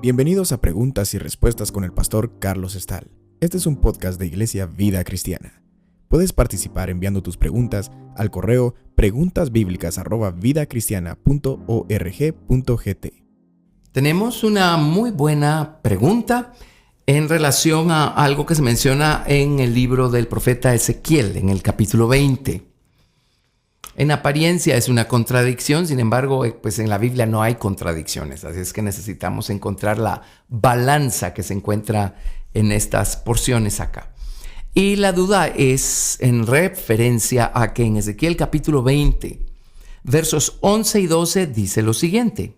Bienvenidos a Preguntas y Respuestas con el pastor Carlos Estal. Este es un podcast de Iglesia Vida Cristiana. Puedes participar enviando tus preguntas al correo preguntasbiblicas@vidacristiana.org.gt. Tenemos una muy buena pregunta en relación a algo que se menciona en el libro del profeta Ezequiel, en el capítulo 20. En apariencia es una contradicción, sin embargo, pues en la Biblia no hay contradicciones, así es que necesitamos encontrar la balanza que se encuentra en estas porciones acá. Y la duda es en referencia a que en Ezequiel capítulo 20, versos 11 y 12 dice lo siguiente: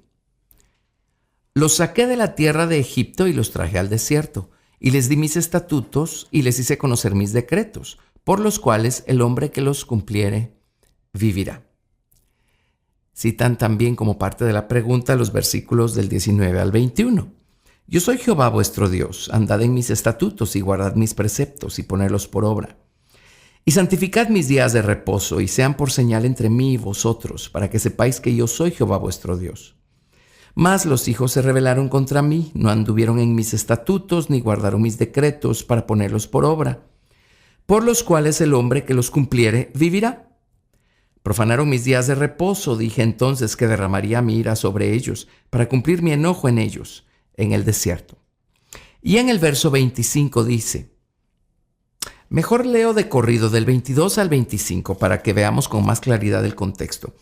Los saqué de la tierra de Egipto y los traje al desierto, y les di mis estatutos y les hice conocer mis decretos, por los cuales el hombre que los cumpliere vivirá. Citan también como parte de la pregunta los versículos del 19 al 21. Yo soy Jehová vuestro Dios, andad en mis estatutos y guardad mis preceptos y ponedlos por obra. Y santificad mis días de reposo y sean por señal entre mí y vosotros, para que sepáis que yo soy Jehová vuestro Dios. Mas los hijos se rebelaron contra mí, no anduvieron en mis estatutos ni guardaron mis decretos para ponerlos por obra, por los cuales el hombre que los cumpliere vivirá. Profanaron mis días de reposo, dije entonces que derramaría mi ira sobre ellos, para cumplir mi enojo en ellos, en el desierto. Y en el verso 25 dice, mejor leo de corrido del 22 al 25 para que veamos con más claridad el contexto.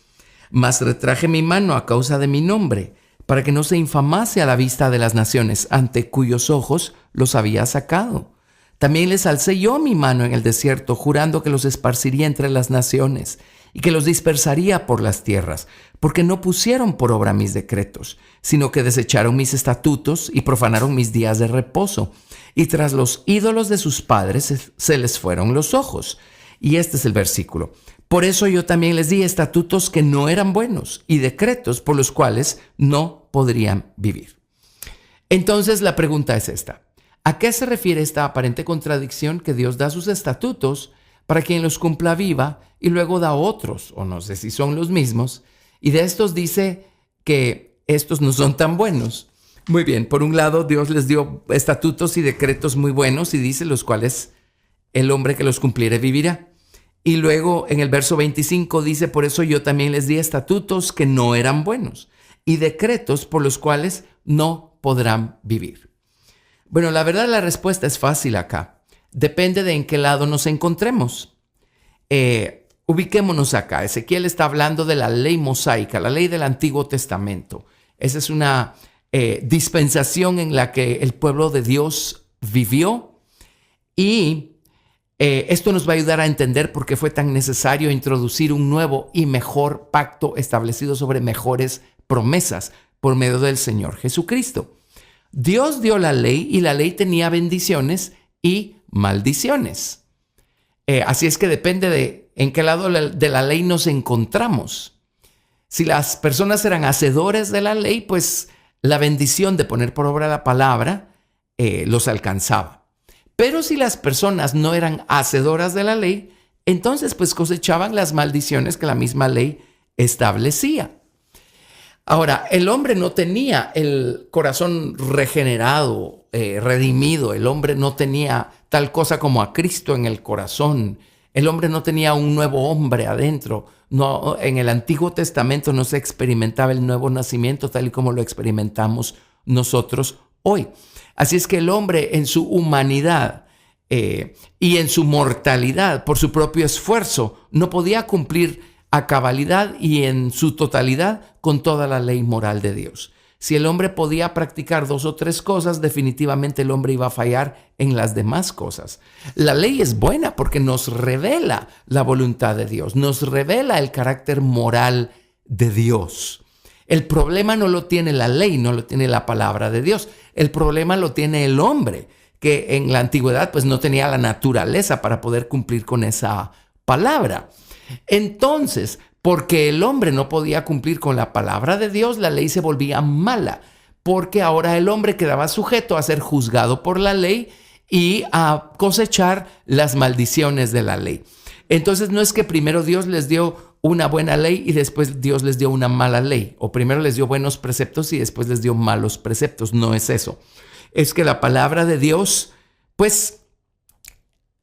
Mas retraje mi mano a causa de mi nombre, para que no se infamase a la vista de las naciones, ante cuyos ojos los había sacado. También les alcé yo mi mano en el desierto, jurando que los esparciría entre las naciones y que los dispersaría por las tierras, porque no pusieron por obra mis decretos, sino que desecharon mis estatutos y profanaron mis días de reposo, y tras los ídolos de sus padres se les fueron los ojos. Y este es el versículo. Por eso yo también les di estatutos que no eran buenos y decretos por los cuales no podrían vivir. Entonces la pregunta es esta. ¿A qué se refiere esta aparente contradicción que Dios da sus estatutos para quien los cumpla viva y luego da otros, o no sé si son los mismos, y de estos dice que estos no son tan buenos? Muy bien, por un lado Dios les dio estatutos y decretos muy buenos y dice los cuales el hombre que los cumpliere vivirá. Y luego en el verso 25 dice, por eso yo también les di estatutos que no eran buenos y decretos por los cuales no podrán vivir. Bueno, la verdad la respuesta es fácil acá. Depende de en qué lado nos encontremos. Ubiquémonos acá. Ezequiel está hablando de la ley mosaica, la ley del Antiguo Testamento. Esa es una dispensación en la que el pueblo de Dios vivió y esto nos va a ayudar a entender por qué fue tan necesario introducir un nuevo y mejor pacto establecido sobre mejores promesas por medio del Señor Jesucristo. Dios dio la ley y la ley tenía bendiciones y maldiciones. Así es que depende de en qué lado de la ley nos encontramos. Si las personas eran hacedores de la ley, pues la bendición de poner por obra la palabra los alcanzaba. Pero si las personas no eran hacedoras de la ley, entonces pues cosechaban las maldiciones que la misma ley establecía. Ahora, el hombre no tenía el corazón regenerado, redimido. El hombre no tenía tal cosa como a Cristo en el corazón. El hombre no tenía un nuevo hombre adentro. No, en el Antiguo Testamento no se experimentaba el nuevo nacimiento tal y como lo experimentamos nosotros hoy. Así es que el hombre en su humanidad y en su mortalidad, por su propio esfuerzo, no podía cumplir a cabalidad y en su totalidad con toda la ley moral de Dios. Si el hombre podía practicar 2 o 3 cosas, definitivamente el hombre iba a fallar en las demás cosas. La ley es buena porque nos revela la voluntad de Dios, nos revela el carácter moral de Dios. El problema no lo tiene la ley, no lo tiene la palabra de Dios. El problema lo tiene el hombre, que en la antigüedad pues no tenía la naturaleza para poder cumplir con esa palabra. Entonces, porque el hombre no podía cumplir con la palabra de Dios, la ley se volvía mala, porque ahora el hombre quedaba sujeto a ser juzgado por la ley y a cosechar las maldiciones de la ley. Entonces no es que primero Dios les dio una buena ley y después Dios les dio una mala ley, o primero les dio buenos preceptos y después les dio malos preceptos. No es eso. Es que la palabra de Dios, pues,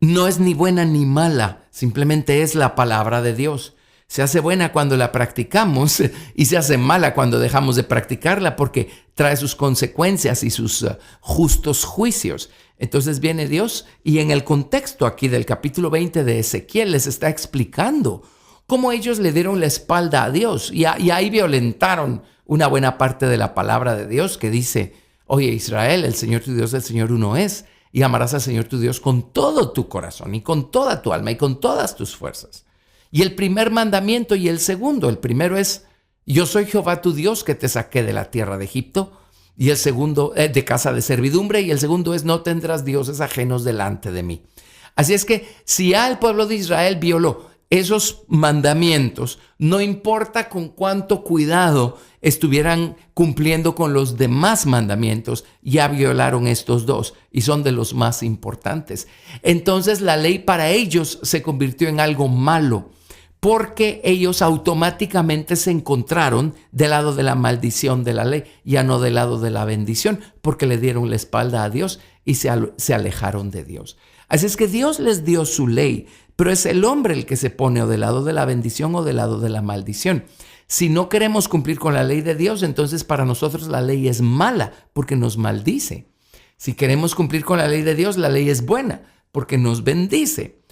no es ni buena ni mala, simplemente es la palabra de Dios. Se hace buena cuando la practicamos y se hace mala cuando dejamos de practicarla, porque trae sus consecuencias y sus justos juicios. Entonces viene Dios y en el contexto aquí del capítulo 20 de Ezequiel les está explicando cómo ellos le dieron la espalda a Dios y ahí violentaron una buena parte de la palabra de Dios que dice: oye, Israel, el Señor tu Dios, el Señor uno es, y amarás al Señor tu Dios con todo tu corazón y con toda tu alma y con todas tus fuerzas. Y el primer mandamiento y el segundo: el primero es: yo soy Jehová tu Dios que te saqué de la tierra de Egipto, y el segundo, de casa de servidumbre, y el segundo es: no tendrás dioses ajenos delante de mí. Así es que si ya el pueblo de Israel violó esos mandamientos, no importa con cuánto cuidado estuvieran cumpliendo con los demás mandamientos, ya violaron estos dos y son de los más importantes. Entonces la ley para ellos se convirtió en algo malo, porque ellos automáticamente se encontraron del lado de la maldición de la ley, ya no del lado de la bendición, porque le dieron la espalda a Dios y se alejaron de Dios. Así es que Dios les dio su ley, pero es el hombre el que se pone o del lado de la bendición o del lado de la maldición. Si no queremos cumplir con la ley de Dios, entonces para nosotros la ley es mala porque nos maldice. Si queremos cumplir con la ley de Dios, la ley es buena porque nos bendice.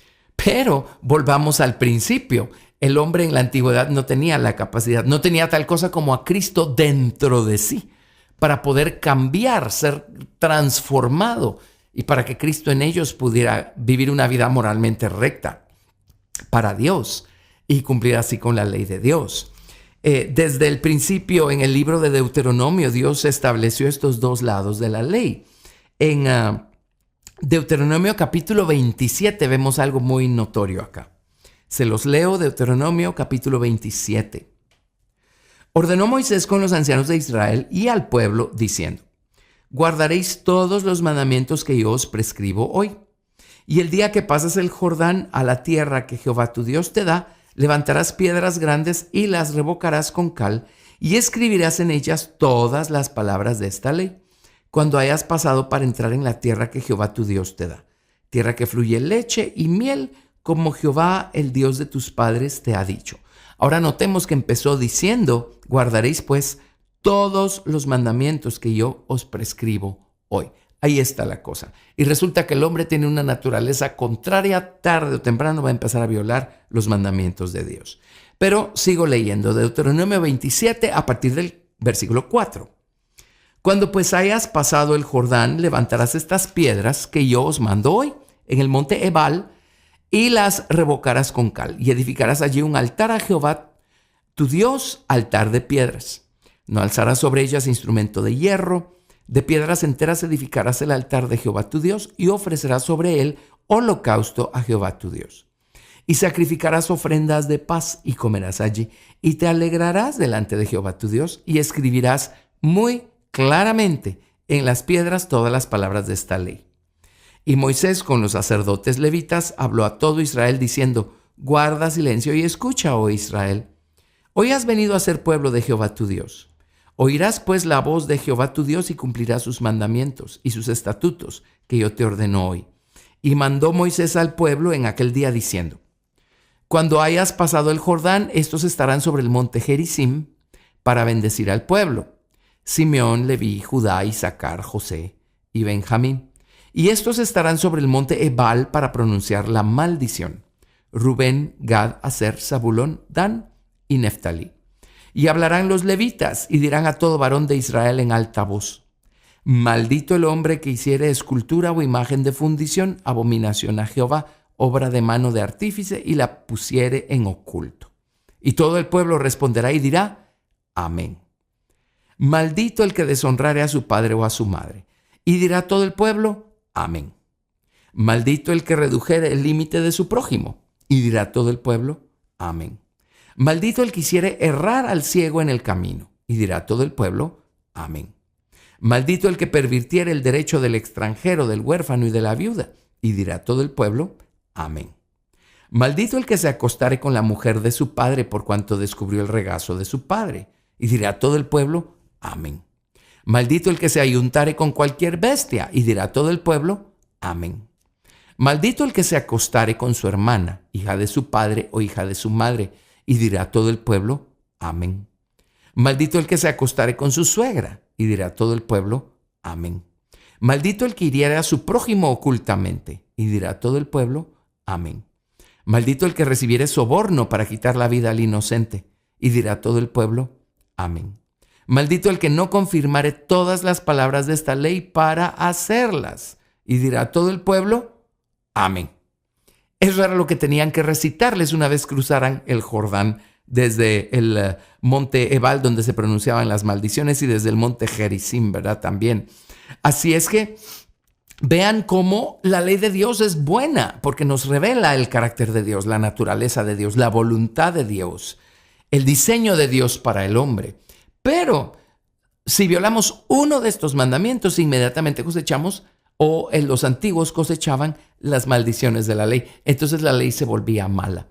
Pero volvamos al principio. El hombre en la antigüedad no tenía la capacidad, no tenía tal cosa como a Cristo dentro de sí para poder cambiar, ser transformado y para que Cristo en ellos pudiera vivir una vida moralmente recta para Dios y cumplir así con la ley de Dios. Desde el principio en el libro de Deuteronomio, Dios estableció estos dos lados de la ley. En Deuteronomio capítulo 27 vemos algo muy notorio acá. Se los leo, Deuteronomio capítulo 27. Ordenó Moisés con los ancianos de Israel y al pueblo diciendo: guardaréis todos los mandamientos que yo os prescribo hoy. Y el día que pases el Jordán a la tierra que Jehová tu Dios te da, levantarás piedras grandes y las revocarás con cal, y escribirás en ellas todas las palabras de esta ley, cuando hayas pasado para entrar en la tierra que Jehová tu Dios te da, tierra que fluye leche y miel, como Jehová el Dios de tus padres te ha dicho. Ahora notemos que empezó diciendo: guardaréis pues todos los mandamientos que yo os prescribo hoy. Ahí está la cosa. Y resulta que el hombre tiene una naturaleza contraria, tarde o temprano va a empezar a violar los mandamientos de Dios. Pero sigo leyendo Deuteronomio 27 a partir del versículo 4. Cuando pues hayas pasado el Jordán, levantarás estas piedras que yo os mando hoy en el monte Ebal y las revocarás con cal, y edificarás allí un altar a Jehová tu Dios, altar de piedras. No alzarás sobre ellas instrumento de hierro, de piedras enteras edificarás el altar de Jehová tu Dios y ofrecerás sobre él holocausto a Jehová tu Dios. Y sacrificarás ofrendas de paz y comerás allí, y te alegrarás delante de Jehová tu Dios y escribirás muy claramente en las piedras todas las palabras de esta ley. Y Moisés con los sacerdotes levitas habló a todo Israel diciendo: guarda silencio y escucha, oh Israel. Hoy has venido a ser pueblo de Jehová tu Dios. Oirás pues la voz de Jehová tu Dios y cumplirás sus mandamientos y sus estatutos que yo te ordeno hoy. Y mandó Moisés al pueblo en aquel día diciendo: cuando hayas pasado el Jordán, estos estarán sobre el monte Gerizim para bendecir al pueblo: Simeón, Leví, Judá, Isaacar, José y Benjamín. Y estos estarán sobre el monte Ebal para pronunciar la maldición: Rubén, Gad, Aser, Zabulón, Dan y Neftalí. Y hablarán los levitas y dirán a todo varón de Israel en alta voz: maldito el hombre que hiciere escultura o imagen de fundición, abominación a Jehová, obra de mano de artífice, y la pusiere en oculto. Y todo el pueblo responderá y dirá: amén. Maldito el que deshonrare a su padre o a su madre. Y dirá todo el pueblo: amén. Maldito el que redujere el límite de su prójimo. Y dirá todo el pueblo: amén. Maldito el que hiciere errar al ciego en el camino. Y dirá todo el pueblo: amén. Maldito el que pervirtiere el derecho del extranjero, del huérfano y de la viuda. Y dirá todo el pueblo, amén. Maldito el que se acostare con la mujer de su padre por cuanto descubrió el regazo de su padre. Y dirá todo el pueblo, amén. Maldito el que se ayuntare con cualquier bestia. Y dirá todo el pueblo, amén. Maldito el que se acostare con su hermana, hija de su padre o hija de su madre. Y dirá todo el pueblo, amén. Maldito el que se acostare con su suegra. Y dirá todo el pueblo, amén. Maldito el que hiriere a su prójimo ocultamente. Y dirá todo el pueblo, amén. Maldito el que recibiere soborno para quitar la vida al inocente. Y dirá todo el pueblo, amén. Maldito el que no confirmare todas las palabras de esta ley para hacerlas. Y dirá todo el pueblo, amén. Eso era lo que tenían que recitarles una vez cruzaran el Jordán desde el monte Ebal, donde se pronunciaban las maldiciones, y desde el monte Gerizim, ¿verdad? También. Así es que vean cómo la ley de Dios es buena, porque nos revela el carácter de Dios, la naturaleza de Dios, la voluntad de Dios, el diseño de Dios para el hombre. Pero si violamos uno de estos mandamientos, inmediatamente cosechamos, o en los antiguos cosechaban, las maldiciones de la ley. Entonces la ley se volvía mala.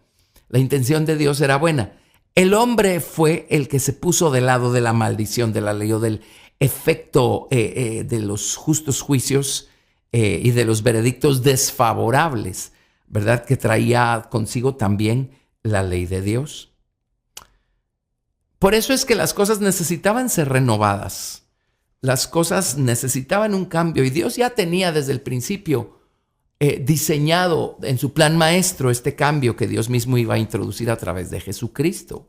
La intención de Dios era buena. El hombre fue el que se puso del lado de la maldición de la ley, o del efecto de los justos juicios y de los veredictos desfavorables, ¿verdad? Que traía consigo también la ley de Dios. Por eso es que las cosas necesitaban ser renovadas. Las cosas necesitaban un cambio, y Dios ya tenía desde el principio diseñado en su plan maestro este cambio que Dios mismo iba a introducir a través de Jesucristo.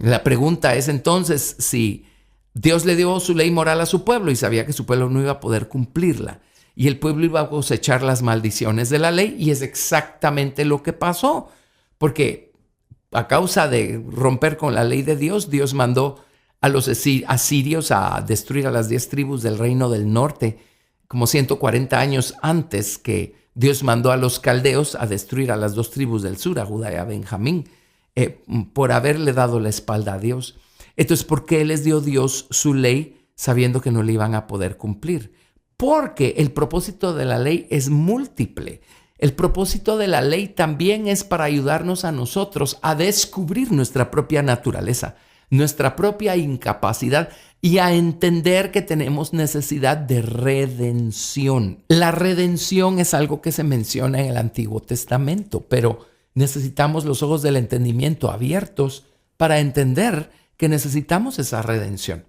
La pregunta es entonces si Dios le dio su ley moral a su pueblo y sabía que su pueblo no iba a poder cumplirla, y el pueblo iba a cosechar las maldiciones de la ley, y es exactamente lo que pasó, porque a causa de romper con la ley de Dios, Dios mandó a los asirios a destruir a las 10 tribus del reino del norte, como 140 años antes que Dios mandó a los caldeos a destruir a las 2 tribus del sur, a Judá y a Benjamín, por haberle dado la espalda a Dios. Entonces, ¿por qué les dio Dios su ley sabiendo que no le iban a poder cumplir? Porque el propósito de la ley es múltiple. El propósito de la ley también es para ayudarnos a nosotros a descubrir nuestra propia naturaleza, nuestra propia incapacidad, y a entender que tenemos necesidad de redención. La redención es algo que se menciona en el Antiguo Testamento, pero necesitamos los ojos del entendimiento abiertos para entender que necesitamos esa redención.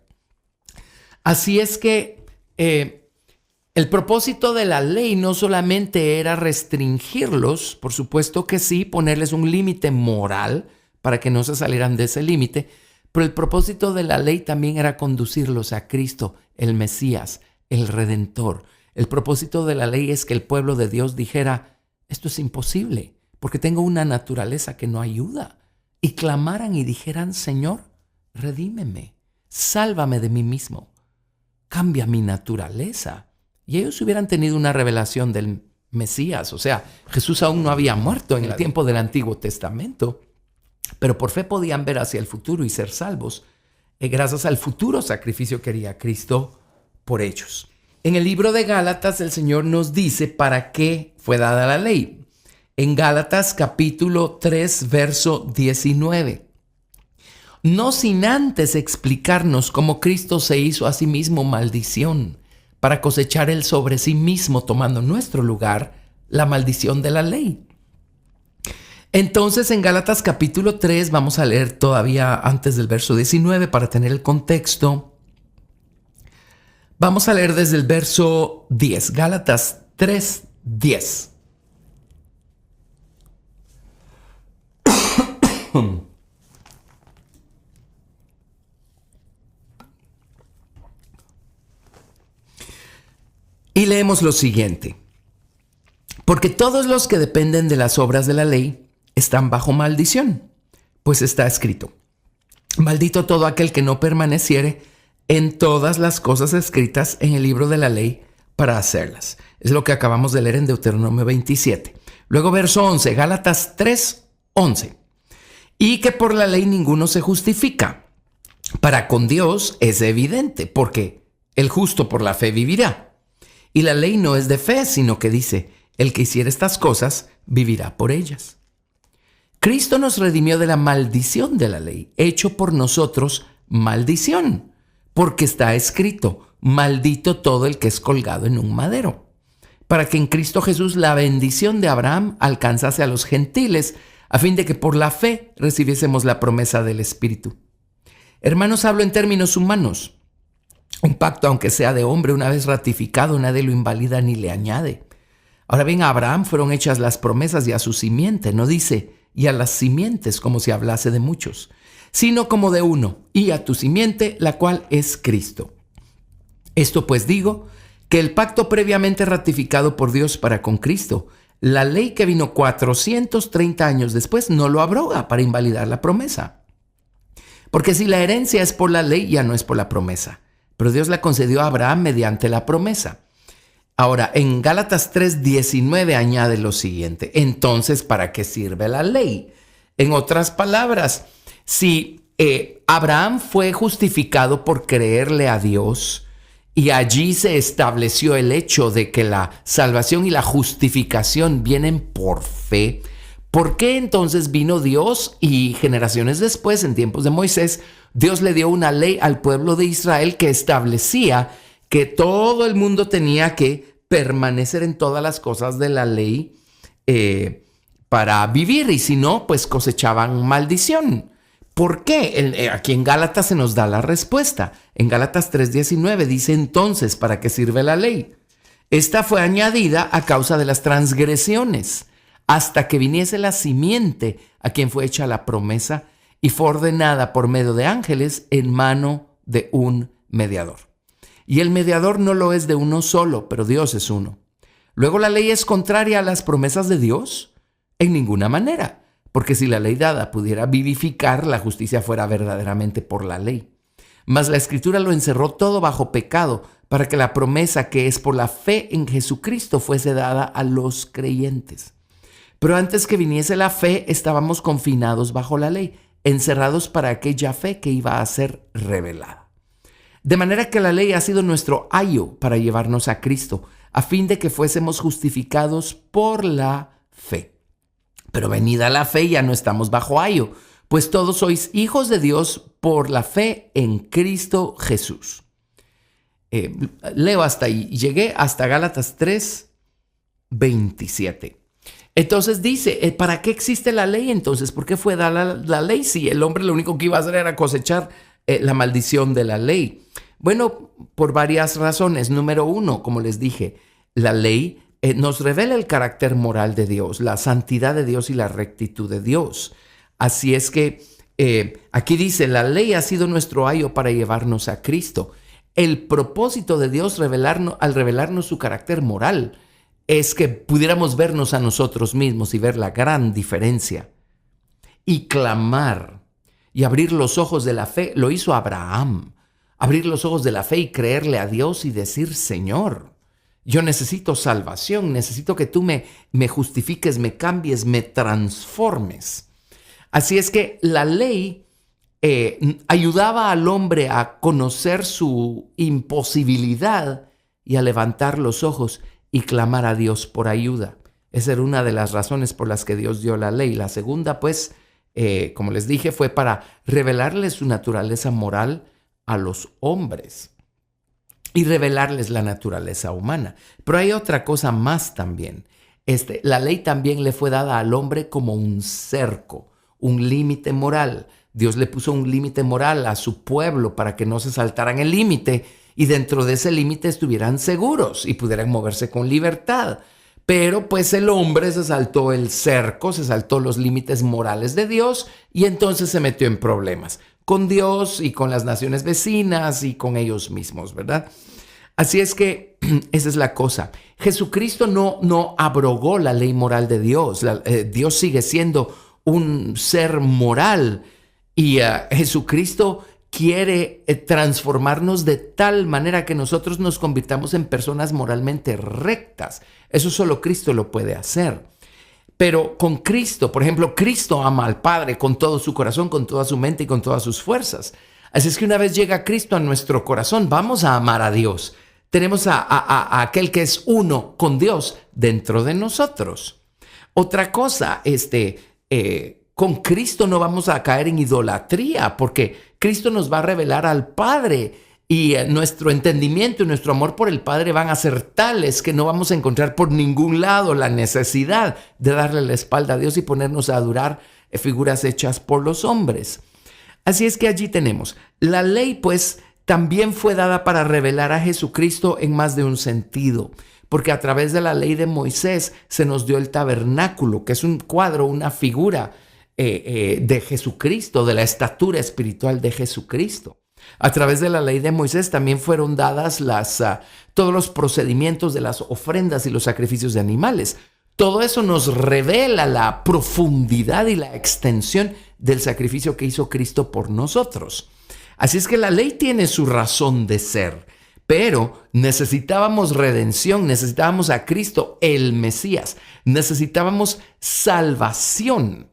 Así es que el propósito de la ley no solamente era restringirlos, por supuesto que sí, ponerles un límite moral para que no se salieran de ese límite, pero el propósito de la ley también era conducirlos a Cristo, el Mesías, el Redentor. El propósito de la ley es que el pueblo de Dios dijera, esto es imposible, porque tengo una naturaleza que no ayuda. Y clamaran y dijeran, Señor, redímeme, sálvame de mí mismo, cambia mi naturaleza. Y ellos hubieran tenido una revelación del Mesías. O sea, Jesús aún no había muerto en el tiempo del Antiguo Testamento, pero por fe podían ver hacia el futuro y ser salvos, gracias al futuro sacrificio que haría Cristo por ellos. En el libro de Gálatas el Señor nos dice para qué fue dada la ley. En Gálatas capítulo 3, verso 19. No sin antes explicarnos cómo Cristo se hizo a sí mismo maldición, para cosechar él sobre sí mismo, tomando nuestro lugar, la maldición de la ley. Entonces en Gálatas capítulo 3 vamos a leer todavía antes del verso 19 para tener el contexto. Vamos a leer desde el verso 10, Gálatas 3, 10. Y leemos lo siguiente. Porque todos los que dependen de las obras de la ley están bajo maldición, pues está escrito, maldito todo aquel que no permaneciere en todas las cosas escritas en el libro de la ley para hacerlas. Es lo que acabamos de leer en Deuteronomio 27. Luego verso 11, Gálatas 3, 11. Y que por la ley ninguno se justifica, Para con Dios es evidente, porque el justo por la fe vivirá. Y la ley no es de fe, sino que dice, el que hiciera estas cosas vivirá por ellas. Cristo nos redimió de la maldición de la ley, hecho por nosotros maldición, porque está escrito, maldito todo el que es colgado en un madero, para que en Cristo Jesús la bendición de Abraham alcanzase a los gentiles, a fin de que por la fe recibiésemos la promesa del Espíritu. Hermanos, hablo en términos humanos. Un pacto, aunque sea de hombre, una vez ratificado, nadie lo invalida ni le añade. Ahora bien, a Abraham fueron hechas las promesas y a su simiente, no dice, y a las simientes, como si hablase de muchos, sino como de uno, y a tu simiente, la cual es Cristo. Esto pues digo, que el pacto previamente ratificado por Dios para con Cristo, la ley que vino 430 años después, no lo abroga para invalidar la promesa. Porque si la herencia es por la ley, ya no es por la promesa, pero Dios la concedió a Abraham mediante la promesa. Ahora, en Gálatas 3:19 añade lo siguiente, entonces, ¿para qué sirve la ley? En otras palabras, si Abraham fue justificado por creerle a Dios y allí se estableció el hecho de que la salvación y la justificación vienen por fe, ¿por qué entonces vino Dios y generaciones después, en tiempos de Moisés, Dios le dio una ley al pueblo de Israel que establecía que todo el mundo tenía que permanecer en todas las cosas de la ley para vivir, y si no, pues cosechaban maldición? ¿Por qué? Aquí en Gálatas se nos da la respuesta. En Gálatas 3:19 dice, entonces, ¿para qué sirve la ley? Esta fue añadida a causa de las transgresiones, hasta que viniese la simiente a quien fue hecha la promesa y fue ordenada por medio de ángeles en mano de un mediador. Y el mediador no lo es de uno solo, pero Dios es uno. Luego, ¿la ley es contraria a las promesas de Dios? En ninguna manera, porque si la ley dada pudiera vivificar, la justicia fuera verdaderamente por la ley. Mas la Escritura lo encerró todo bajo pecado, para que la promesa que es por la fe en Jesucristo fuese dada a los creyentes. Pero antes que viniese la fe, estábamos confinados bajo la ley, encerrados para aquella fe que iba a ser revelada. De manera que la ley ha sido nuestro ayo para llevarnos a Cristo, a fin de que fuésemos justificados por la fe. Pero venida la fe, ya no estamos bajo ayo, pues todos sois hijos de Dios por la fe en Cristo Jesús. Leo hasta ahí, llegué hasta Gálatas 3:27. Entonces dice, ¿para qué existe la ley entonces? ¿Por qué fue dada la ley si el hombre lo único que iba a hacer era cosechar la maldición de la ley? Bueno, por varias razones. Número uno, como les dije, la ley nos revela el carácter moral de Dios, la santidad de Dios y la rectitud de Dios. Así es que aquí dice, la ley ha sido nuestro ayo para llevarnos a Cristo. El propósito de Dios al revelarnos su carácter moral es que pudiéramos vernos a nosotros mismos y ver la gran diferencia. Y clamar y abrir los ojos de la fe, lo hizo Abraham. Abrir los ojos de la fe y creerle a Dios y decir, Señor, yo necesito salvación, necesito que tú me justifiques, me cambies, me transformes. Así es que la ley ayudaba al hombre a conocer su imposibilidad y a levantar los ojos y clamar a Dios por ayuda. Esa era una de las razones por las que Dios dio la ley. La segunda, pues, como les dije, fue para revelarles su naturaleza moral a los hombres y revelarles la naturaleza humana. Pero hay otra cosa más también. La ley también le fue dada al hombre como un cerco, un límite moral. Dios le puso un límite moral a su pueblo para que no se saltaran el límite y dentro de ese límite estuvieran seguros y pudieran moverse con libertad. Pero pues el hombre se saltó el cerco, se saltó los límites morales de Dios y entonces se metió en problemas con Dios y con las naciones vecinas y con ellos mismos, ¿verdad? Así es que esa es la cosa. Jesucristo no abrogó la ley moral de Dios. Dios sigue siendo un ser moral y Jesucristo quiere transformarnos de tal manera que nosotros nos convirtamos en personas moralmente rectas. Eso solo Cristo lo puede hacer. Pero con Cristo, por ejemplo, Cristo ama al Padre con todo su corazón, con toda su mente y con todas sus fuerzas. Así es que una vez llega Cristo a nuestro corazón, vamos a amar a Dios. Tenemos a aquel que es uno con Dios dentro de nosotros. Otra cosa, con Cristo no vamos a caer en idolatría, porque Cristo nos va a revelar al Padre y nuestro entendimiento y nuestro amor por el Padre van a ser tales que no vamos a encontrar por ningún lado la necesidad de darle la espalda a Dios y ponernos a adorar figuras hechas por los hombres. Así es que allí tenemos. La ley, pues, también fue dada para revelar a Jesucristo en más de un sentido, porque a través de la ley de Moisés se nos dio el tabernáculo, que es un cuadro, una figura de Jesucristo, de la estatura espiritual de Jesucristo. A través de la ley de Moisés también fueron dadas todos los procedimientos de las ofrendas y los sacrificios de animales. Todo eso nos revela la profundidad y la extensión del sacrificio que hizo Cristo por nosotros. Así es que la ley tiene su razón de ser, pero necesitábamos redención, necesitábamos a Cristo, el Mesías, necesitábamos salvación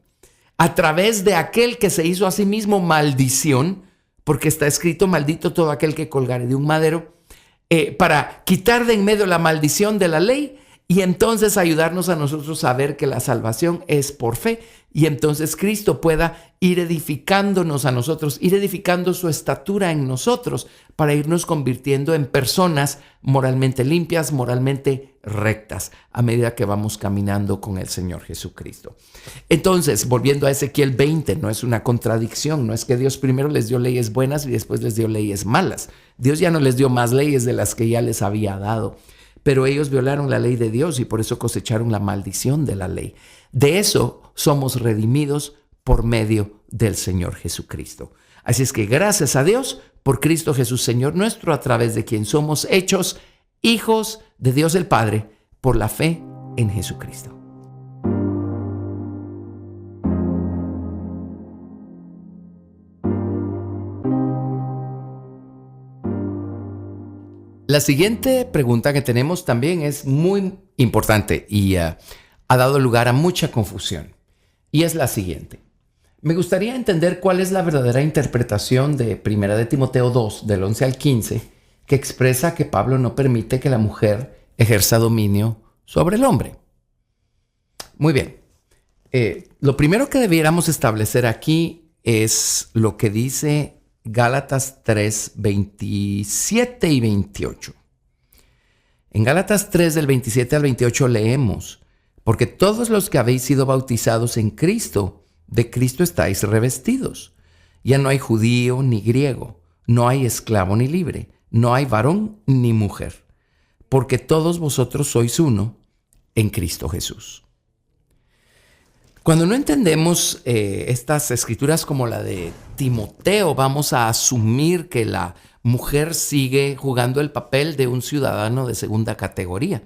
a través de aquel que se hizo a sí mismo maldición, porque está escrito: maldito todo aquel que colgare de un madero, para quitar de en medio la maldición de la ley y entonces ayudarnos a nosotros a ver que la salvación es por fe, y entonces Cristo pueda ir edificándonos a nosotros, ir edificando su estatura en nosotros para irnos convirtiendo en personas moralmente limpias, moralmente rectas, a medida que vamos caminando con el Señor Jesucristo. Entonces, volviendo a Ezequiel 20, no es una contradicción, no es que Dios primero les dio leyes buenas y después les dio leyes malas. Dios ya no les dio más leyes de las que ya les había dado, pero ellos violaron la ley de Dios y por eso cosecharon la maldición de la ley. De eso somos redimidos por medio del Señor Jesucristo. Así es que gracias a Dios por Cristo Jesús, Señor nuestro, a través de quien somos hechos hijos de Dios el Padre por la fe en Jesucristo. La siguiente pregunta que tenemos también es muy importante y ha dado lugar a mucha confusión. Y es la siguiente. Me gustaría entender cuál es la verdadera interpretación de 1 de Timoteo 2, del 11 al 15, que expresa que Pablo no permite que la mujer ejerza dominio sobre el hombre. Muy bien. Lo primero que debiéramos establecer aquí es lo que dice Gálatas 3, 27 y 28. En Gálatas 3, del 27 al 28 leemos: porque todos los que habéis sido bautizados en Cristo, de Cristo estáis revestidos. Ya no hay judío ni griego, no hay esclavo ni libre, no hay varón ni mujer, porque todos vosotros sois uno en Cristo Jesús. Cuando no entendemos estas escrituras como la de Timoteo, vamos a asumir que la mujer sigue jugando el papel de un ciudadano de segunda categoría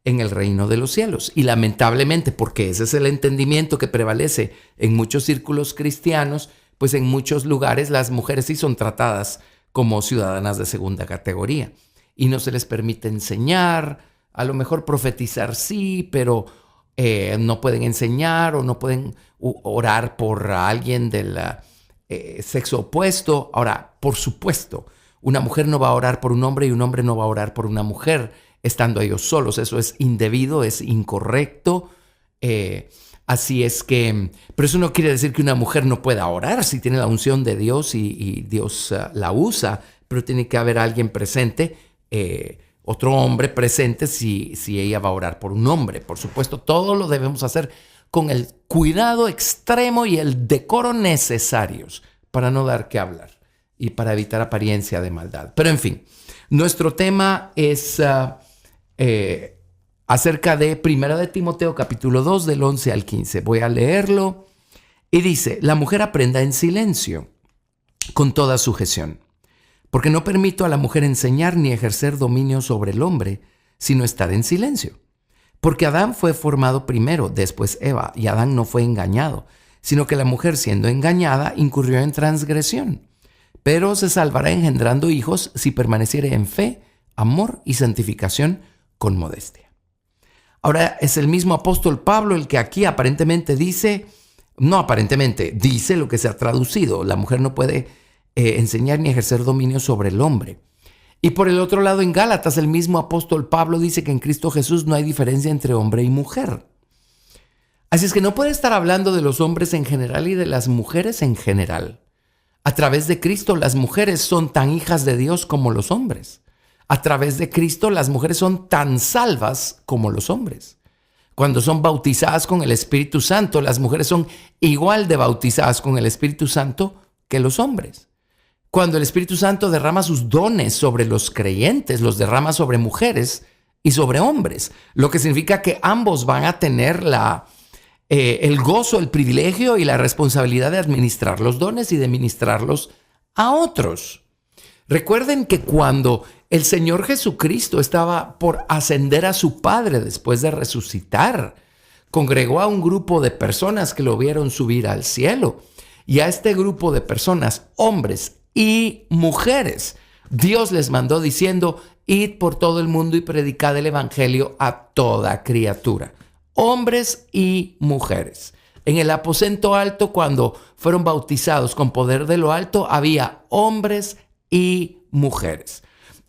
en el reino de los cielos. Y lamentablemente, porque ese es el entendimiento que prevalece en muchos círculos cristianos, pues en muchos lugares las mujeres sí son tratadas como ciudadanas de segunda categoría y no se les permite enseñar, a lo mejor profetizar sí, pero no pueden enseñar o no pueden orar por alguien del sexo opuesto. Ahora, por supuesto, una mujer no va a orar por un hombre y un hombre no va a orar por una mujer estando ellos solos. Eso es indebido, es incorrecto. Así es que, pero eso no quiere decir que una mujer no pueda orar si tiene la unción de Dios y Dios la usa, pero tiene que haber alguien presente, otro hombre presente si ella va a orar por un hombre. Por supuesto, todo lo debemos hacer con el cuidado extremo y el decoro necesarios para no dar que hablar y para evitar apariencia de maldad. Pero en fin, nuestro tema es acerca de 1 de Timoteo capítulo 2 del 11 al 15. Voy a leerlo y dice: la mujer aprenda en silencio con toda sujeción, porque no permito a la mujer enseñar ni ejercer dominio sobre el hombre, sino estar en silencio. Porque Adán fue formado primero, después Eva, y Adán no fue engañado, sino que la mujer, siendo engañada, incurrió en transgresión. Pero se salvará engendrando hijos si permaneciere en fe, amor y santificación con modestia. Ahora es el mismo apóstol Pablo el que aquí aparentemente dice, no aparentemente, dice lo que se ha traducido. La mujer no puede enseñar ni ejercer dominio sobre el hombre. Y por el otro lado, en Gálatas, el mismo apóstol Pablo dice que en Cristo Jesús no hay diferencia entre hombre y mujer. Así es que no puede estar hablando de los hombres en general y de las mujeres en general. A través de Cristo, las mujeres son tan hijas de Dios como los hombres. A través de Cristo, las mujeres son tan salvas como los hombres. Cuando son bautizadas con el Espíritu Santo, las mujeres son igual de bautizadas con el Espíritu Santo que los hombres. Cuando el Espíritu Santo derrama sus dones sobre los creyentes, los derrama sobre mujeres y sobre hombres, lo que significa que ambos van a tener el gozo, el privilegio y la responsabilidad de administrar los dones y de ministrarlos a otros. Recuerden que cuando el Señor Jesucristo estaba por ascender a su Padre después de resucitar, congregó a un grupo de personas que lo vieron subir al cielo. Y a este grupo de personas, hombres y mujeres, Dios les mandó diciendo: id por todo el mundo y predicad el evangelio a toda criatura. Hombres y mujeres. En el aposento alto, cuando fueron bautizados con poder de lo alto, había hombres y mujeres.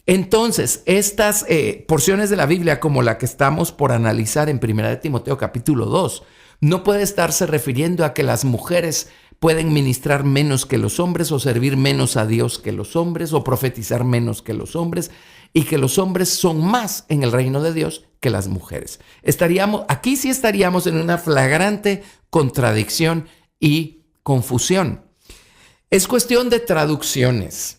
Entonces, estas porciones de la Biblia, como la que estamos por analizar en 1 de Timoteo capítulo 2, no puede estarse refiriendo a que las mujeres pueden ministrar menos que los hombres o servir menos a Dios que los hombres o profetizar menos que los hombres y que los hombres son más en el reino de Dios que las mujeres. Aquí sí estaríamos en una flagrante contradicción y confusión. Es cuestión de traducciones.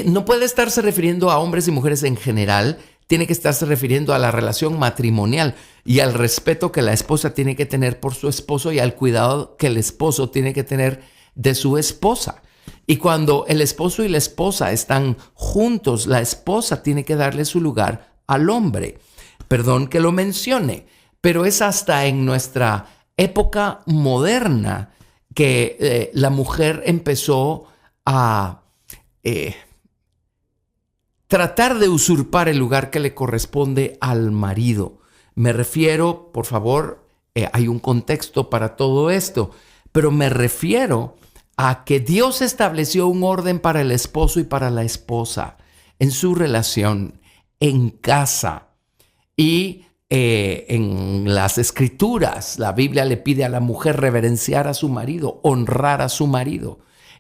No puede estarse refiriendo a hombres y mujeres en general, tiene que estarse refiriendo a la relación matrimonial y al respeto que la esposa tiene que tener por su esposo y al cuidado que el esposo tiene que tener de su esposa. Y cuando el esposo y la esposa están juntos, la esposa tiene que darle su lugar al hombre. Perdón que lo mencione, pero es hasta en nuestra época moderna que la mujer empezó a tratar de usurpar el lugar que le corresponde al marido. Me refiero, por favor, hay un contexto para todo esto, pero me refiero a que Dios estableció un orden para el esposo y para la esposa en su relación, en casa. Y en las escrituras, la Biblia le pide a la mujer reverenciar a su marido, honrar a su marido.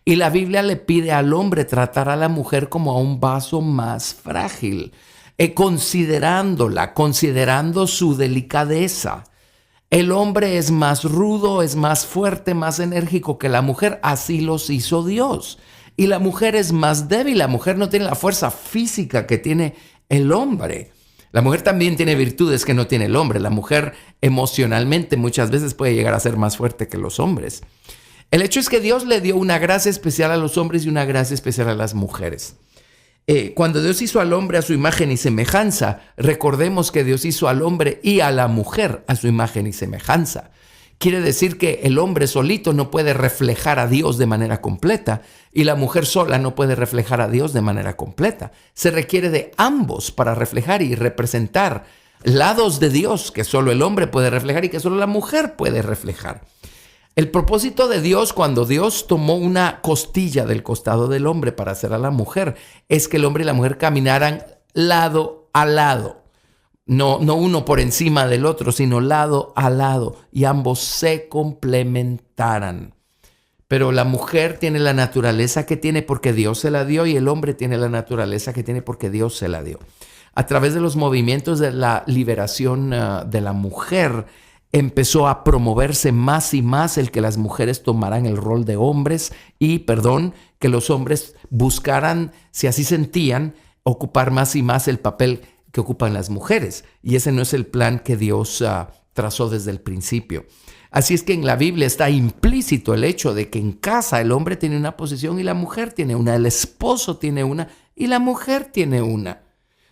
Y la Biblia le pide al hombre tratar a la mujer como a un vaso más frágil, considerando su delicadeza. El hombre es más rudo, es más fuerte, más enérgico que la mujer, así los hizo Dios. Y la mujer es más débil, la mujer no tiene la fuerza física que tiene el hombre. La mujer también tiene virtudes que no tiene el hombre. La mujer emocionalmente muchas veces puede llegar a ser más fuerte que los hombres. El hecho es que Dios le dio una gracia especial a los hombres y una gracia especial a las mujeres. Cuando Dios hizo al hombre a su imagen y semejanza, recordemos que Dios hizo al hombre y a la mujer a su imagen y semejanza. Quiere decir que el hombre solito no puede reflejar a Dios de manera completa y la mujer sola no puede reflejar a Dios de manera completa. Se requiere de ambos para reflejar y representar lados de Dios que solo el hombre puede reflejar y que solo la mujer puede reflejar. El propósito de Dios, cuando Dios tomó una costilla del costado del hombre para hacer a la mujer, es que el hombre y la mujer caminaran lado a lado. No uno por encima del otro, sino lado a lado, y ambos se complementaran. Pero la mujer tiene la naturaleza que tiene porque Dios se la dio y el hombre tiene la naturaleza que tiene porque Dios se la dio. A través de los movimientos de la liberación de la mujer, empezó a promoverse más y más el que las mujeres tomaran el rol de hombres y, que los hombres buscaran, si así sentían, ocupar más y más el papel que ocupan las mujeres. Y ese no es el plan que Dios trazó desde el principio. Así es que en la Biblia está implícito el hecho de que en casa el hombre tiene una posición y la mujer tiene una, el esposo tiene una y la mujer tiene una.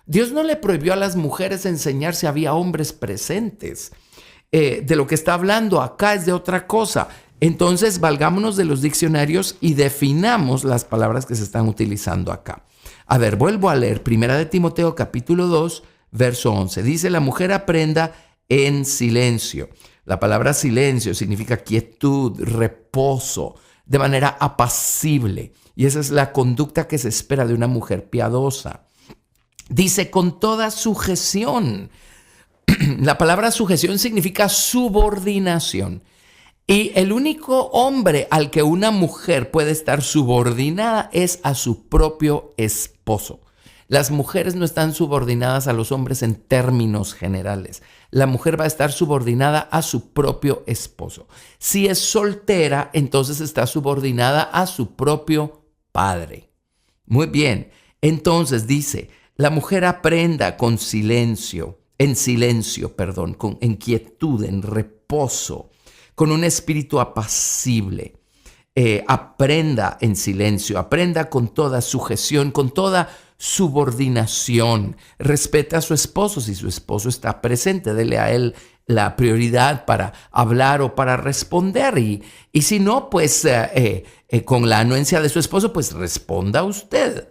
Dios no le prohibió a las mujeres enseñar si había hombres presentes. De lo que está hablando acá es de otra cosa. Entonces, valgámonos de los diccionarios y definamos las palabras que se están utilizando acá. A ver, vuelvo a leer 1 de Timoteo capítulo 2, verso 11. Dice, la mujer aprenda en silencio. La palabra silencio significa quietud, reposo. de manera apacible. Y esa es la conducta que se espera de una mujer piadosa. Dice con toda sujeción. La palabra sujeción significa subordinación. Y el único hombre al que una mujer puede estar subordinada es a su propio esposo. Las mujeres no están subordinadas a los hombres en términos generales. La mujer va a estar subordinada a su propio esposo. Si es soltera, entonces está subordinada a su propio padre. Muy bien. Entonces dice, la mujer aprenda con en quietud, en reposo, con un espíritu apacible. Aprenda en silencio, aprenda con toda sujeción, con toda subordinación. Respeta a su esposo si su esposo está presente. Dele a él la prioridad para hablar o para responder. Y si no, pues con la anuencia de su esposo, pues responda usted.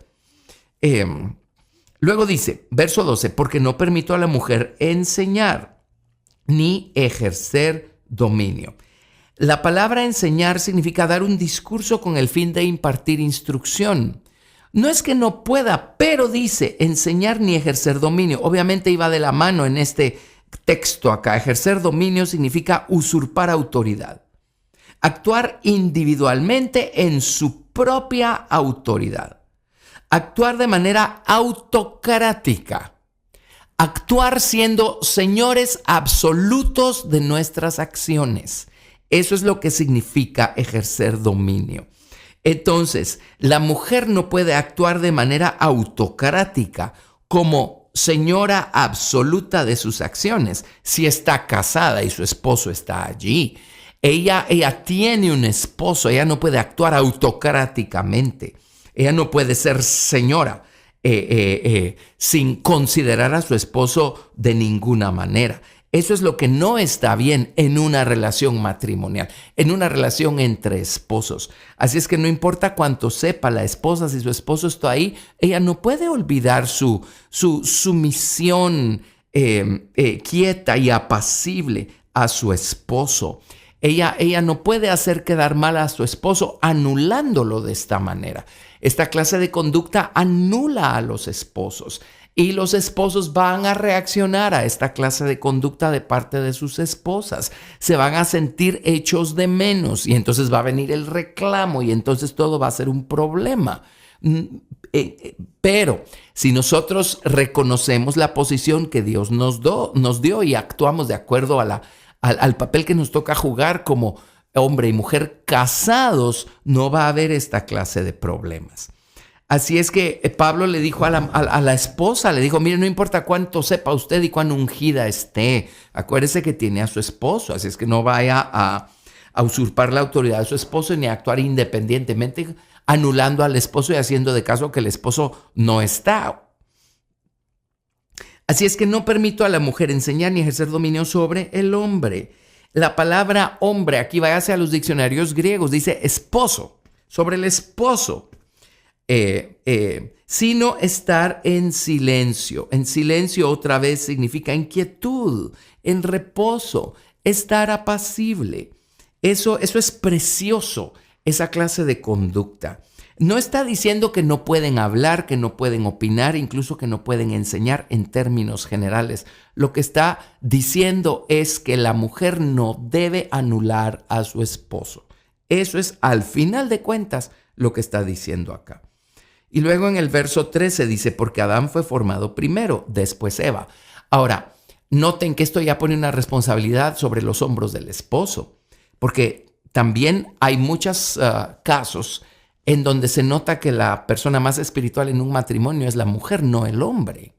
Luego dice, verso 12, porque no permito a la mujer enseñar ni ejercer dominio. La palabra enseñar significa dar un discurso con el fin de impartir instrucción. No es que no pueda, pero dice enseñar ni ejercer dominio. Obviamente iba de la mano en este texto acá. Ejercer dominio significa usurpar autoridad. Actuar individualmente en su propia autoridad. Actuar de manera autocrática. Actuar siendo señores absolutos de nuestras acciones. Eso es lo que significa ejercer dominio. Entonces, la mujer no puede actuar de manera autocrática como señora absoluta de sus acciones si está casada y su esposo está allí. Ella tiene un esposo, ella no puede actuar autocráticamente. Ella no puede ser señora sin considerar a su esposo de ninguna manera. Eso es lo que no está bien en una relación matrimonial, en una relación entre esposos. Así es que no importa cuánto sepa la esposa, si su esposo está ahí, ella no puede olvidar su sumisión quieta y apacible a su esposo. Ella no puede hacer quedar mal a su esposo anulándolo de esta manera. Esta clase de conducta anula a los esposos. Y los esposos van a reaccionar a esta clase de conducta de parte de sus esposas. Se van a sentir hechos de menos y entonces va a venir el reclamo y entonces todo va a ser un problema. Pero si nosotros reconocemos la posición que Dios nos dio y actuamos de acuerdo al papel que nos toca jugar como hombre y mujer casados, no va a haber esta clase de problemas. Así es que Pablo le dijo a la esposa, le dijo, mire, no importa cuánto sepa usted y cuán ungida esté, acuérdese que tiene a su esposo, así es que no vaya a usurpar la autoridad de su esposo ni a actuar independientemente, anulando al esposo y haciendo de caso que el esposo no está. Así es que no permito a la mujer enseñar ni ejercer dominio sobre el hombre. La palabra hombre, aquí váyase a los diccionarios griegos, dice esposo, sobre el esposo. Sino estar en silencio. En silencio otra vez significa en quietud, en reposo, estar apacible. Eso es precioso, esa clase de conducta. No está diciendo que no pueden hablar, que no pueden opinar, incluso que no pueden enseñar en términos generales. Lo que está diciendo es que la mujer no debe anular a su esposo. Eso es, al final de cuentas, lo que está diciendo acá. Y luego en el verso 13 dice, porque Adán fue formado primero, después Eva. Ahora, noten que esto ya pone una responsabilidad sobre los hombros del esposo, porque también hay muchos casos en donde se nota que la persona más espiritual en un matrimonio es la mujer, no el hombre.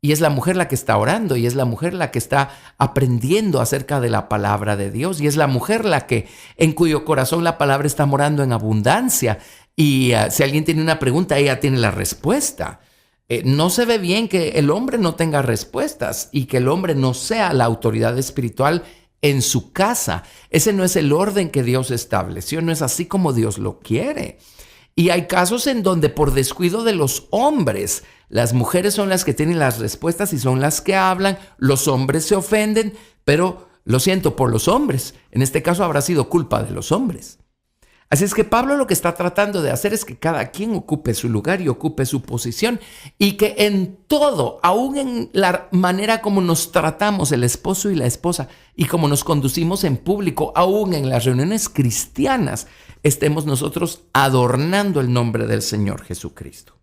Y es la mujer la que está orando, y es la mujer la que está aprendiendo acerca de la palabra de Dios, y es la mujer en cuyo corazón la palabra está morando en abundancia. Y si alguien tiene una pregunta, ella tiene la respuesta. No se ve bien que el hombre no tenga respuestas y que el hombre no sea la autoridad espiritual en su casa. Ese no es el orden que Dios estableció, no es así como Dios lo quiere. Y hay casos en donde por descuido de los hombres, las mujeres son las que tienen las respuestas y son las que hablan, los hombres se ofenden, pero lo siento por los hombres. En este caso habrá sido culpa de los hombres. Así es que Pablo lo que está tratando de hacer es que cada quien ocupe su lugar y ocupe su posición, y que en todo, aún en la manera como nos tratamos el esposo y la esposa y como nos conducimos en público, aún en las reuniones cristianas, estemos nosotros adornando el nombre del Señor Jesucristo.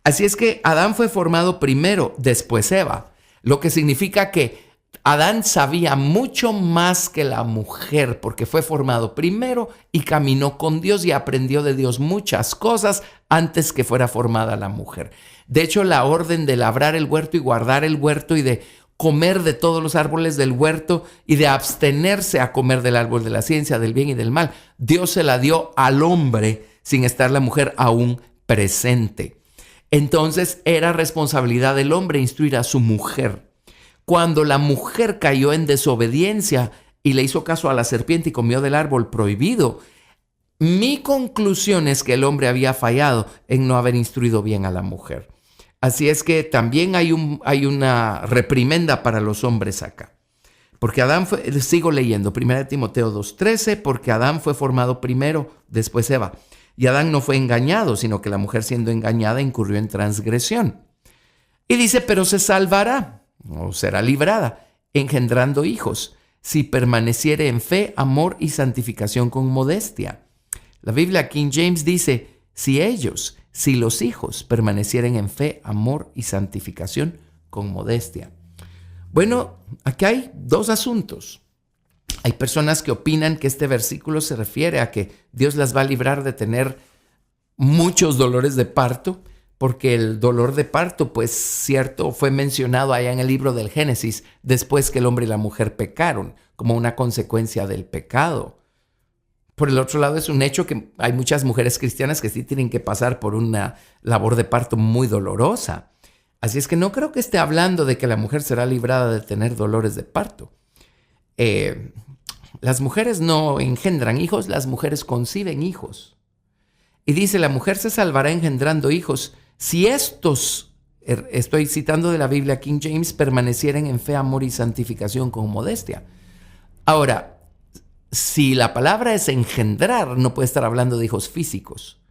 Así es que Adán fue formado primero, después Eva, lo que significa que Adán sabía mucho más que la mujer, porque fue formado primero y caminó con Dios y aprendió de Dios muchas cosas antes que fuera formada la mujer. De hecho, la orden de labrar el huerto y guardar el huerto y de comer de todos los árboles del huerto y de abstenerse a comer del árbol de la ciencia, del bien y del mal, Dios se la dio al hombre sin estar la mujer aún presente. Entonces era responsabilidad del hombre instruir a su mujer. Cuando la mujer cayó en desobediencia y le hizo caso a la serpiente y comió del árbol prohibido, mi conclusión es que el hombre había fallado en no haber instruido bien a la mujer. Así es que también hay una reprimenda para los hombres acá. Porque Adán fue, sigo leyendo, 1 Timoteo 2:13, porque Adán fue formado primero, después Eva. Y Adán no fue engañado, sino que la mujer siendo engañada incurrió en transgresión. Y dice, pero se salvará, o será librada, engendrando hijos, si permaneciere en fe, amor y santificación con modestia. La Biblia King James dice, si los hijos permanecieren en fe, amor y santificación con modestia. Bueno, aquí hay dos asuntos. Hay personas que opinan que este versículo se refiere a que Dios las va a librar de tener muchos dolores de parto, porque el dolor de parto, pues cierto, fue mencionado allá en el libro del Génesis, después que el hombre y la mujer pecaron, como una consecuencia del pecado. Por el otro lado, es un hecho que hay muchas mujeres cristianas que sí tienen que pasar por una labor de parto muy dolorosa. Así es que no creo que esté hablando de que la mujer será librada de tener dolores de parto. Las mujeres no engendran hijos, las mujeres conciben hijos. Y dice, la mujer se salvará engendrando hijos si estos, estoy citando de la Biblia King James, permanecieren en fe, amor y santificación con modestia. Ahora, si la palabra es engendrar, no puede estar hablando de hijos físicos.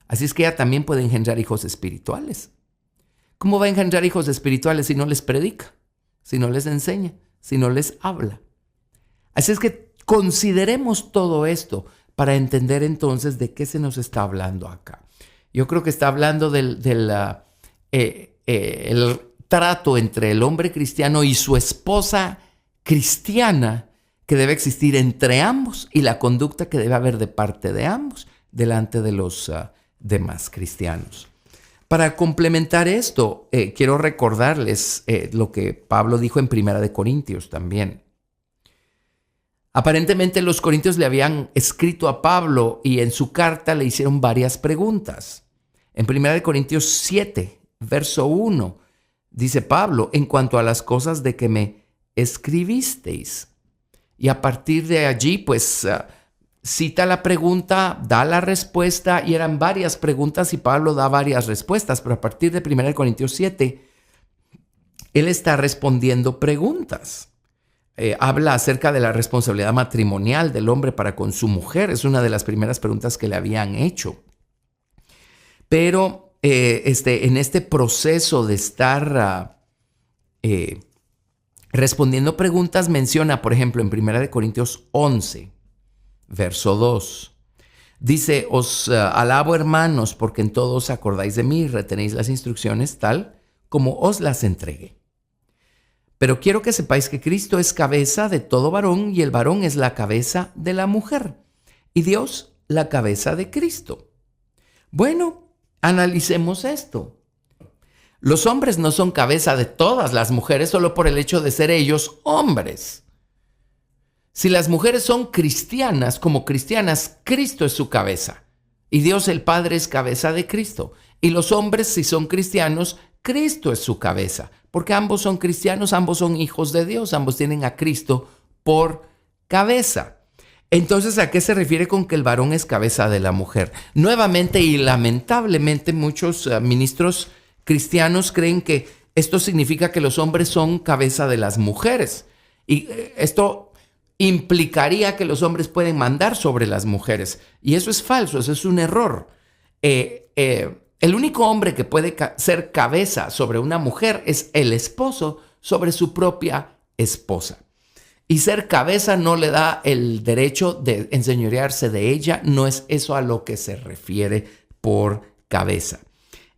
Así es que ella también puede engendrar hijos espirituales. ¿Cómo va a engendrar hijos espirituales si no les predica, si no les enseña, si no les habla? Así es que consideremos todo esto para entender entonces de qué se nos está hablando acá. Yo creo que está hablando del trato entre el hombre cristiano y su esposa cristiana que debe existir entre ambos y la conducta que debe haber de parte de ambos delante de los demás cristianos. Para complementar esto, quiero recordarles lo que Pablo dijo en 1 Corintios también. Aparentemente los corintios le habían escrito a Pablo y en su carta le hicieron varias preguntas. En 1 Corintios 7, verso 1, dice Pablo, en cuanto a las cosas de que me escribisteis. Y a partir de allí, pues, cita la pregunta, da la respuesta, y eran varias preguntas y Pablo da varias respuestas, pero a partir de 1 Corintios 7, él está respondiendo preguntas. Habla acerca de la responsabilidad matrimonial del hombre para con su mujer. Es una de las primeras preguntas que le habían hecho. Pero en este proceso de estar respondiendo preguntas, menciona, por ejemplo, en 1 Corintios 11, verso 2. Dice, os alabo, hermanos, porque en todo os acordáis de mí y retenéis las instrucciones tal como os las entregué. Pero quiero que sepáis que Cristo es cabeza de todo varón y el varón es la cabeza de la mujer y Dios la cabeza de Cristo. Bueno, analicemos esto. Los hombres no son cabeza de todas las mujeres solo por el hecho de ser ellos hombres. Si las mujeres son cristianas, como cristianas, Cristo es su cabeza y Dios el Padre es cabeza de Cristo. Y los hombres, si son cristianos, Cristo es su cabeza, porque ambos son cristianos, ambos son hijos de Dios, ambos tienen a Cristo por cabeza. Entonces, ¿a qué se refiere con que el varón es cabeza de la mujer? Nuevamente y lamentablemente muchos ministros cristianos creen que esto significa que los hombres son cabeza de las mujeres. Y esto implicaría que los hombres pueden mandar sobre las mujeres. Y eso es falso, eso es un error. El único hombre que puede ser cabeza sobre una mujer es el esposo sobre su propia esposa. Y ser cabeza no le da el derecho de enseñorearse de ella, no es eso a lo que se refiere por cabeza.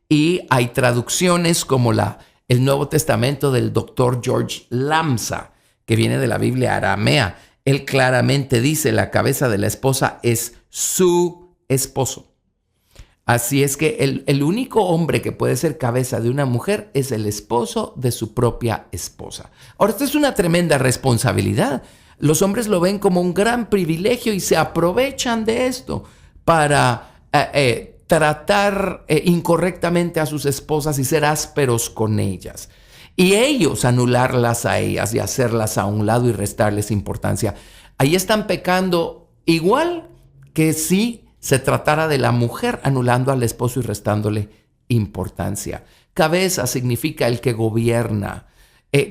Y hay traducciones como el Nuevo Testamento del doctor George Lamsa, que viene de la Biblia aramea. Él claramente dice: la cabeza de la esposa es su esposo. Así es que el único hombre que puede ser cabeza de una mujer es el esposo de su propia esposa. Ahora, esto es una tremenda responsabilidad. Los hombres lo ven como un gran privilegio y se aprovechan de esto para tratar incorrectamente a sus esposas y ser ásperos con ellas. Y ellos anularlas a ellas y hacerlas a un lado y restarles importancia. Ahí están pecando igual que si se tratara de la mujer anulando al esposo y restándole importancia. Cabeza significa el que gobierna.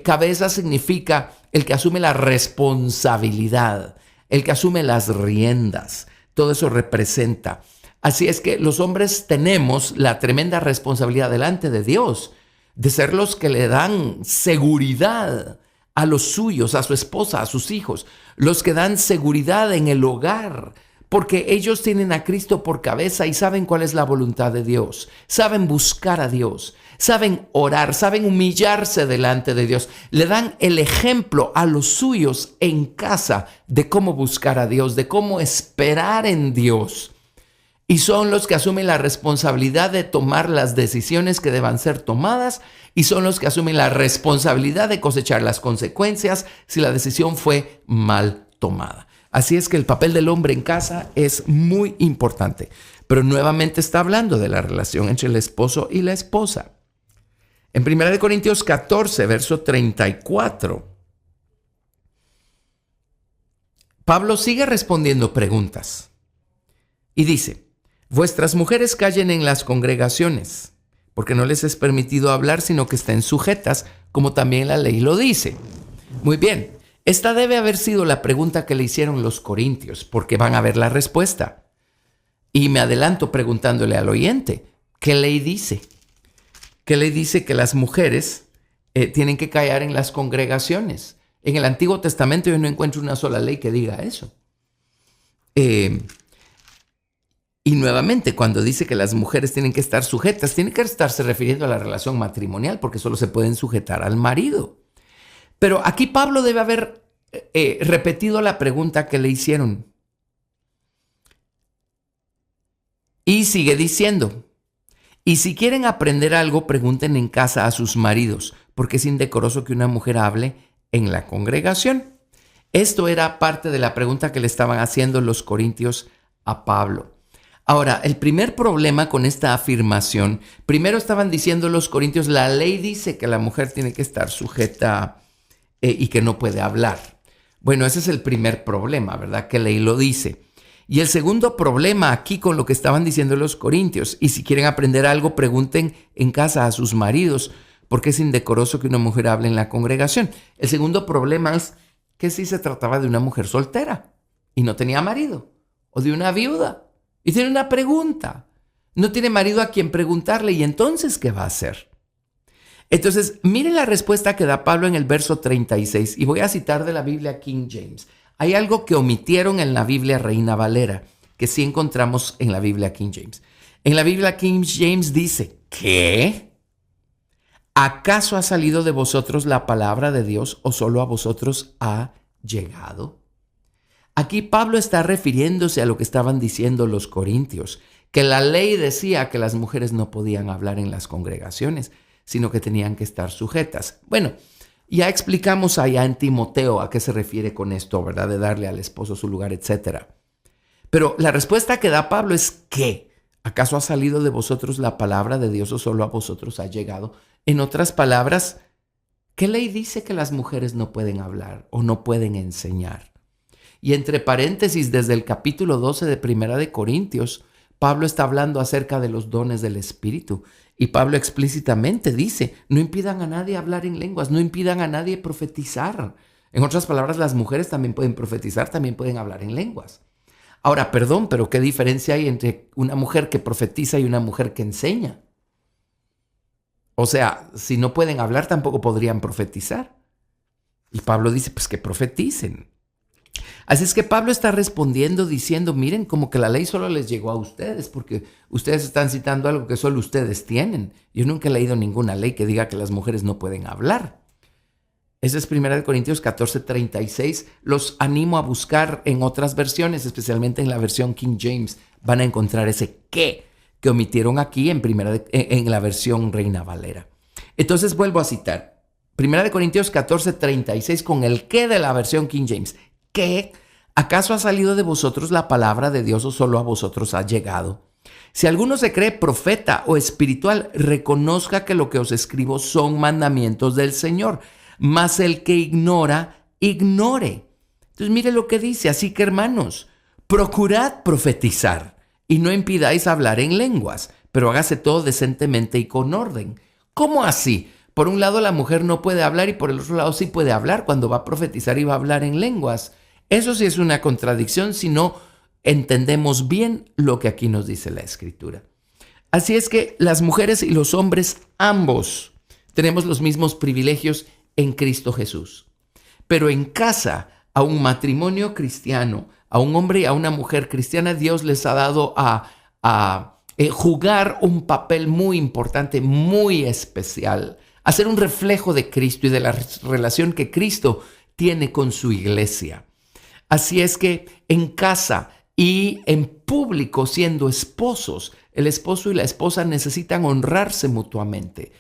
Cabeza significa el que asume la responsabilidad, el que asume las riendas. Todo eso representa. Así es que los hombres tenemos la tremenda responsabilidad delante de Dios de ser los que le dan seguridad a los suyos, a su esposa, a sus hijos, los que dan seguridad en el hogar, porque ellos tienen a Cristo por cabeza y saben cuál es la voluntad de Dios, saben buscar a Dios, saben orar, saben humillarse delante de Dios, le dan el ejemplo a los suyos en casa de cómo buscar a Dios, de cómo esperar en Dios. Y son los que asumen la responsabilidad de tomar las decisiones que deban ser tomadas y son los que asumen la responsabilidad de cosechar las consecuencias si la decisión fue mal tomada. Así es que el papel del hombre en casa es muy importante, pero nuevamente está hablando de la relación entre el esposo y la esposa. En 1 Corintios 14, verso 34, Pablo sigue respondiendo preguntas y dice: vuestras mujeres callen en las congregaciones, porque no les es permitido hablar, sino que estén sujetas, como también la ley lo dice. Muy bien, esta debe haber sido la pregunta que le hicieron los corintios, porque van a ver la respuesta. Y me adelanto preguntándole al oyente, ¿qué ley dice? ¿Qué ley dice que las mujeres tienen que callar en las congregaciones? En el Antiguo Testamento yo no encuentro una sola ley que diga eso. Y nuevamente, cuando dice que las mujeres tienen que estar sujetas, tiene que estarse refiriendo a la relación matrimonial, porque solo se pueden sujetar al marido. Pero aquí Pablo debe haber repetido la pregunta que le hicieron. Y sigue diciendo: y si quieren aprender algo, pregunten en casa a sus maridos, porque es indecoroso que una mujer hable en la congregación. Esto era parte de la pregunta que le estaban haciendo los corintios a Pablo. Ahora, el primer problema con esta afirmación, primero estaban diciendo los corintios, la ley dice que la mujer tiene que estar sujeta y que no puede hablar. Bueno, ese es el primer problema, ¿verdad? Que la ley lo dice. Y el segundo problema aquí con lo que estaban diciendo los corintios, y si quieren aprender algo, pregunten en casa a sus maridos, porque es indecoroso que una mujer hable en la congregación. El segundo problema es que si se trataba de una mujer soltera y no tenía marido, o de una viuda. Y tiene una pregunta. No tiene marido a quien preguntarle. ¿Y entonces qué va a hacer? Entonces, miren la respuesta que da Pablo en el verso 36. Y voy a citar de la Biblia King James. Hay algo que omitieron en la Biblia Reina Valera, que sí encontramos en la Biblia King James. En la Biblia King James dice, ¿qué? ¿Acaso ha salido de vosotros la palabra de Dios o solo a vosotros ha llegado? Aquí Pablo está refiriéndose a lo que estaban diciendo los corintios, que la ley decía que las mujeres no podían hablar en las congregaciones, sino que tenían que estar sujetas. Bueno, ya explicamos allá en Timoteo a qué se refiere con esto, ¿verdad? De darle al esposo su lugar, etc. Pero la respuesta que da Pablo es ¿qué? ¿Acaso ha salido de vosotros la palabra de Dios o solo a vosotros ha llegado? En otras palabras, ¿qué ley dice que las mujeres no pueden hablar o no pueden enseñar? Y entre paréntesis, desde el capítulo 12 de Primera de Corintios, Pablo está hablando acerca de los dones del Espíritu. Y Pablo explícitamente dice, no impidan a nadie hablar en lenguas, no impidan a nadie profetizar. En otras palabras, las mujeres también pueden profetizar, también pueden hablar en lenguas. Ahora, perdón, pero ¿qué diferencia hay entre una mujer que profetiza y una mujer que enseña? O sea, si no pueden hablar, tampoco podrían profetizar. Y Pablo dice, pues que profeticen. Así es que Pablo está respondiendo diciendo, miren, como que la ley solo les llegó a ustedes, porque ustedes están citando algo que solo ustedes tienen. Yo nunca he leído ninguna ley que diga que las mujeres no pueden hablar. Esa es 1 Corintios 14:36. Los animo a buscar en otras versiones, especialmente en la versión King James. Van a encontrar ese que omitieron aquí en la versión Reina Valera. Entonces vuelvo a citar. 1 Corintios 14:36 con el que de la versión King James. ¿Qué? ¿Acaso ha salido de vosotros la palabra de Dios o solo a vosotros ha llegado? Si alguno se cree profeta o espiritual, reconozca que lo que os escribo son mandamientos del Señor. Mas el que ignora, ignore. Entonces mire lo que dice. Así que hermanos, procurad profetizar y no impidáis hablar en lenguas, pero hágase todo decentemente y con orden. ¿Cómo así? Por un lado la mujer no puede hablar y por el otro lado sí puede hablar cuando va a profetizar y va a hablar en lenguas. Eso sí es una contradicción si no entendemos bien lo que aquí nos dice la Escritura. Así es que las mujeres y los hombres ambos tenemos los mismos privilegios en Cristo Jesús. Pero en casa, a un matrimonio cristiano, a un hombre y a una mujer cristiana, Dios les ha dado a jugar un papel muy importante, muy especial, a ser un reflejo de Cristo y de la relación que Cristo tiene con su iglesia. Así es que en casa y en público, siendo esposos, el esposo y la esposa necesitan honrarse mutuamente,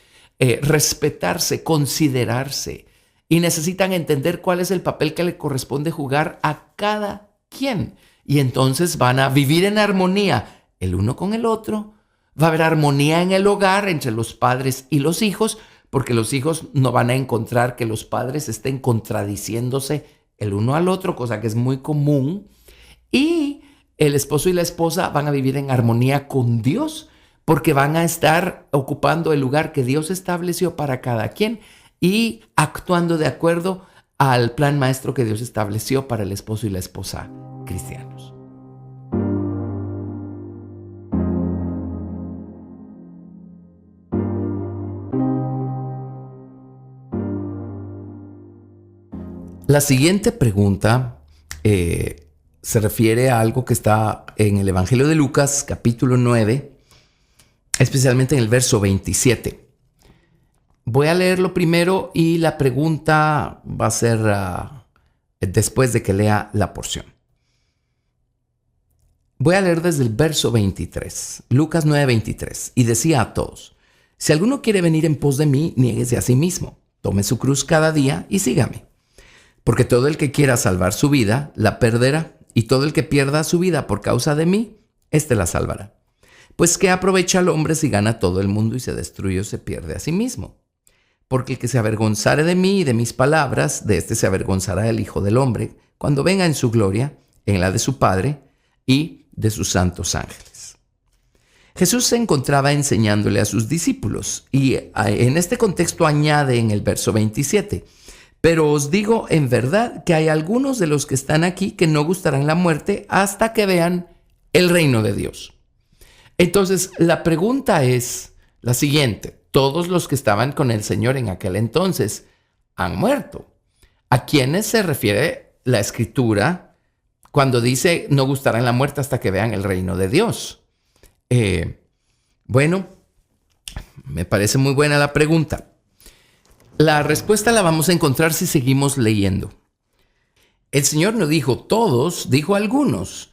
respetarse, considerarse, y necesitan entender cuál es el papel que le corresponde jugar a cada quien. Y entonces van a vivir en armonía el uno con el otro. Va a haber armonía en el hogar entre los padres y los hijos, porque los hijos no van a encontrar que los padres estén contradiciéndose el uno al otro, cosa que es muy común. Y el esposo y la esposa van a vivir en armonía con Dios, porque van a estar ocupando el lugar que Dios estableció para cada quien y actuando de acuerdo al plan maestro que Dios estableció para el esposo y la esposa cristianos. La siguiente pregunta se refiere a algo que está en el Evangelio de Lucas, capítulo 9, especialmente en el verso 27. Voy a leerlo primero y la pregunta va a ser después de que lea la porción. Voy a leer desde el verso 23, Lucas 9:23, y decía a todos: si alguno quiere venir en pos de mí, niéguese a sí mismo, tome su cruz cada día y sígame. Porque todo el que quiera salvar su vida, la perderá, y todo el que pierda su vida por causa de mí, éste la salvará. Pues ¿qué aprovecha el hombre si gana todo el mundo y se destruye o se pierde a sí mismo? Porque el que se avergonzare de mí y de mis palabras, de éste se avergonzará el Hijo del Hombre, cuando venga en su gloria, en la de su Padre y de sus santos ángeles. Jesús se encontraba enseñándole a sus discípulos, y en este contexto añade en el verso 27, pero os digo en verdad que hay algunos de los que están aquí que no gustarán la muerte hasta que vean el reino de Dios. Entonces, la pregunta es la siguiente. Todos los que estaban con el Señor en aquel entonces han muerto. ¿A quiénes se refiere la Escritura cuando dice no gustarán la muerte hasta que vean el reino de Dios? Bueno, me parece muy buena la pregunta. La respuesta la vamos a encontrar si seguimos leyendo. El Señor no dijo todos, dijo algunos.